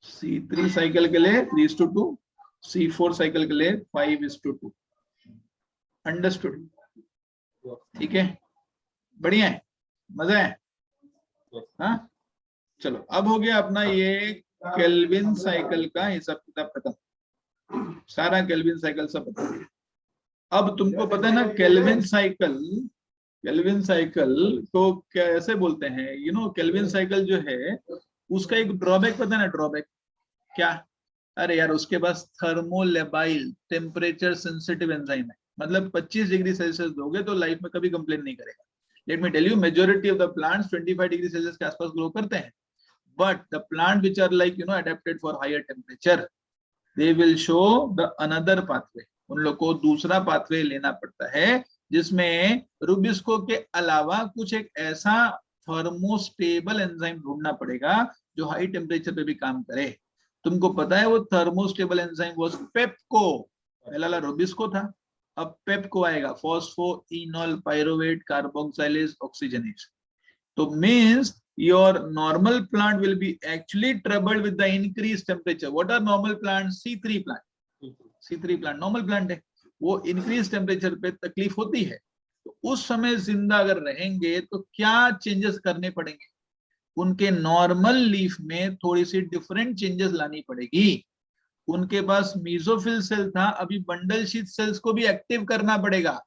C3 साइकिल के लिए 3:2, C4 साइकिल के लिए 5:2. अंडरस्टूड? ठीक है, बढ़िया है, मजा है. हाँ चलो अब हो गया अपना ये केल्विन साइकिल का हिसाब किताब खत्म. सारा केल्विन साइकिल सब पता है. अब तुमको पता है ना केल्विन साइकिल को कैसे बोलते हैं? केल्विन साइकिल जो है उसका एक ड्रॉबैक पता है ना? ड्रॉबैक क्या? अरे यार उसके पास थर्मोलेबाइल टेम्परेचर सेंसिटिव एंजाइम है. मतलब 25 डिग्री सेल्सियस दोगे तो लाइफ में कभी कंप्लेन नहीं करेगा. Let me tell you, majority of the plants 25 degree Celsius के आसपास ग्रो करते हैं, but the plant which are like adapted for higher temperature, they will show the another pathway. उन लोग को दूसरा पाथवे लेना पड़ता है जिसमें रुबिस्को के अलावा कुछ एक ऐसा थर्मोस्टेबल एंजाइम ढूंढना पड़ेगा जो हाई टेम्परेचर पे भी काम करे. तुमको पता है वो थर्मोस्टेबल एंजाइम वाज पेप्को. पहला रुबिस्को था, अब पेप्को आएगा, फॉस्फोइनोल पाइरुवेट कार्बोक्सिलेज ऑक्सीजनेज. तो means your normal plant will be actually troubled with the increased temperature. What are normal plants? C3 plant. C3 plant normal plant है, वो increased temperature पे तकलीफ होती है. तो उस समय जिंदा अगर रहेंगे तो क्या चेंजेस करने पड़ेंगे? उनके नॉर्मल लीफ में थोड़ी सी डिफरेंट चेंजेस लानी पड़ेगी. उनके पास मीजोफिल सेल था, अभी बंडल शीथ सेल्स को भी एक्टिव करना पड़ेगा.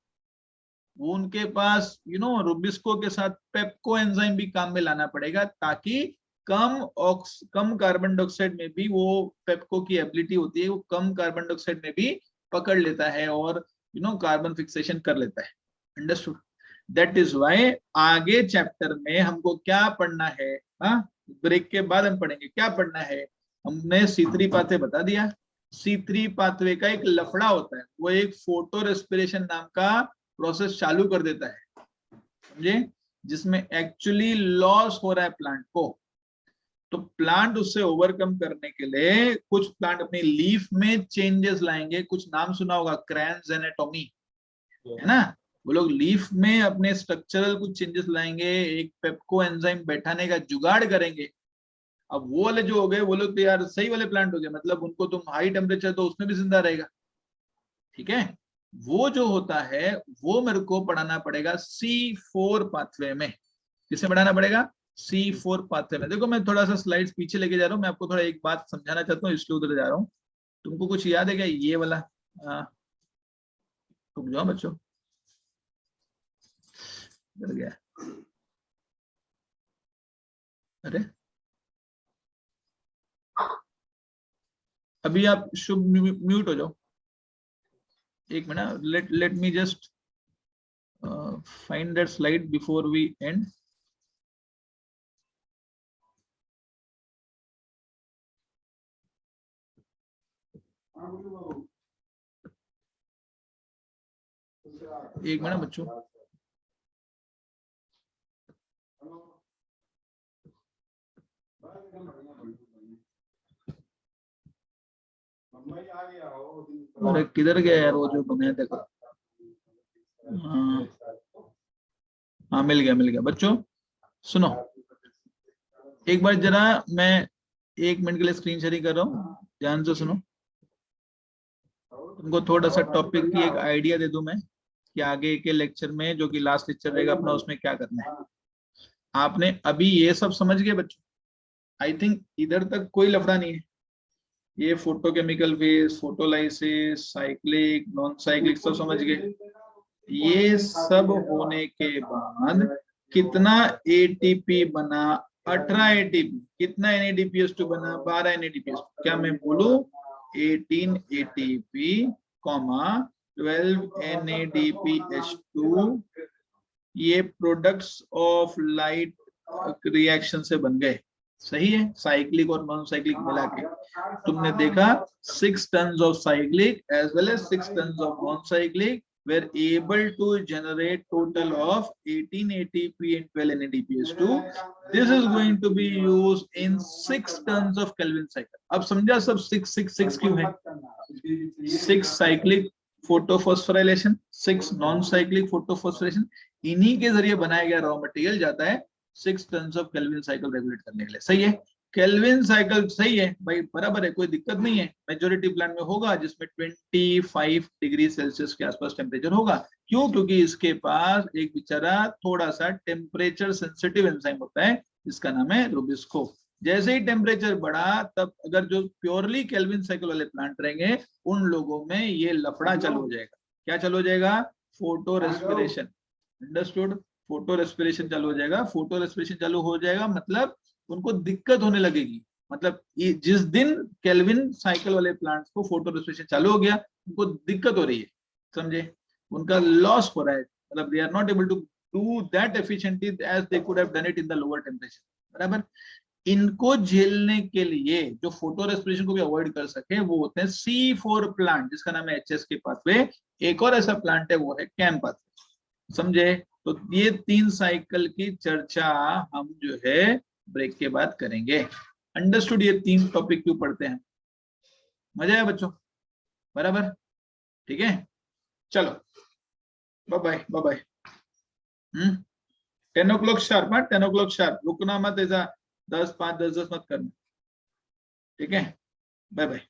वो उनके पास रुबिस्को के साथ पेप्को एंजाइम भी काम में लाना पड़ेगा, ताकि कम कार्बन डाइऑक्साइड में भी, वो पेप्को की एबिलिटी होती है, वो कम कार्बन डाइऑक्साइड में भी पकड़ लेता है और कार्बन फिक्सेशन कर लेता है। अंडरस्टूड? दैट इज वाई आगे चैप्टर में हमको क्या पढ़ना है, ब्रेक के बाद हम पढ़ेंगे क्या पढ़ना है। हमने C3 पाथवे बता दिया। C3 पाथवे का एक लफड़ा होता है, वो एक फोटो रेस्पिरेशन नाम का प्रोसेस चालू कर देता है, समझे, जिसमें एक्चुअली लॉस हो रहा है प्लांट को। तो प्लांट उससे ओवरकम करने के लिए कुछ प्लांट अपनी लीफ में चेंजेस लाएंगे। कुछ नाम सुना होगा, क्रैन्स एनाटॉमी, है ना, वो लोग लीफ में अपने स्ट्रक्चरल कुछ चेंजेस लाएंगे, एक पेप्को एंजाइम बैठाने का जुगाड़ करेंगे। अब वो वाले जो हो गए, वो लोग तो यार सही वाले प्लांट हो गए, मतलब उनको तुम हाई टेम्परेचर तो उसमें भी जिंदा रहेगा, ठीक है। वो जो होता है वो मेरे को पढ़ाना पड़ेगा C4 पाथवे में। किसे पढ़ाना पड़ेगा? C4 पाथवे में। देखो मैं थोड़ा सा स्लाइड्स पीछे लेके जा रहा हूँ, मैं आपको थोड़ा एक बात समझाना चाहता हूँ, इसलिए उधर जा रहा हूँ। तुमको कुछ याद है क्या ये वाला? रुक जाओ बच्चों, डर गया। अरे अभी आप शुभ म्यूट हो जाओ, एक minute, let me just find that slide before we end. एक मिनट बच्चों, अरे किधर गया यार वो जो बनाया देखो। हाँ मिल गया बच्चों, सुनो एक बार जरा, मैं 1 मिनट के लिए स्क्रीन शेयरिंग कर रहा हूँ, ध्यान से सुनो। तुमको थोड़ा सा टॉपिक की एक आइडिया दे दूं मैं कि आगे के लेक्चर में, जो कि लास्ट लेक्चर रहेगा अपना, उसमें क्या करना है। आपने अभी ये सब समझ गए बच्चों? आई थिंक इधर तक कोई लफड़ा नहीं है। ये photochemical phase, photolysis, cyclic, non cyclic सब समझ गए। ये सब होने के बाद कितना एटीपी बना? 18 एटीपी। कितना NADPH2 बना? 12 NADPH2। क्या मैं बोलूं 18 एटीपी, 12 NADPH2, ये प्रोडक्ट्स ऑफ लाइट रिएक्शन से बन गए। सही है, साइक्लिक और नॉन साइक्लिक मिला के तुमने देखा 6 tons of cyclic as well as 6 tons of non-cyclic were able to generate total of 18 ATP and 12 NADPH2. This is going to be used in 6 tons of Kelvin cycle. अब समझा सब 6 क्यों है? 6 cyclic photosphorylation, 6 non-cyclic photosphorylation, इन्हीं के जरिए बनाया गया रॉ मटेरियल जाता है 6 tons of Kelvin cycle regulate करने के लिए। सही है, केल्विन साइकिल सही है भाई, बराबर है, कोई दिक्कत नहीं है। मेजॉरिटी प्लांट में होगा जिसमें 25 डिग्री सेल्सियस के आसपास टेम्परेचर होगा। क्यों? क्योंकि इसके पास एक बेचारा थोड़ा सा टेम्परेचर सेंसिटिव एंजाइम होता है, जिसका नाम है रुबिस्को। जैसे ही टेम्परेचर बढ़ा, तब अगर जो प्योरली केल्विन साइकिल वाले प्लांट रहेंगे, उन लोगों में ये लफड़ा चालू हो जाएगा। क्या चालू हो जाएगा? Photo respiration. Understood? Photo respiration चालू हो जाएगा। फोटो रेस्पिरेशन चालू हो जाएगा मतलब उनको दिक्कत होने लगेगी। मतलब जिस दिन केल्विन साइकिल वाले प्लांट्स को फोटो रेस्पिरेशन चालू हो गया, उनको दिक्कत हो रही है, समझे, उनका लॉस हो रहा है, मतलब they are not able to do that efficiently as they could have done it in the lower temperature, बराबर। इनको झेलने के लिए, जो फोटो रेस्पिरेशन को भी अवॉइड कर सके, वो होते हैं C4 प्लांट, जिसका नाम है HSK पाथवे। एक और ऐसा प्लांट है, वो है कैम पाथवे, समझे। तो ये 3 साइकिल की चर्चा हम जो है ब्रेक के बाद करेंगे। अंडरस्टूड? ये 3 टॉपिक क्यों पढ़ते हैं? मजा आया बच्चों? बराबर, ठीक है, चलो bye bye bye bye. 10 o'clock sharp, 10 o'clock sharp, रुकना मत, ऐसा 10 5 10 10 मत करना, ठीक है। Bye bye.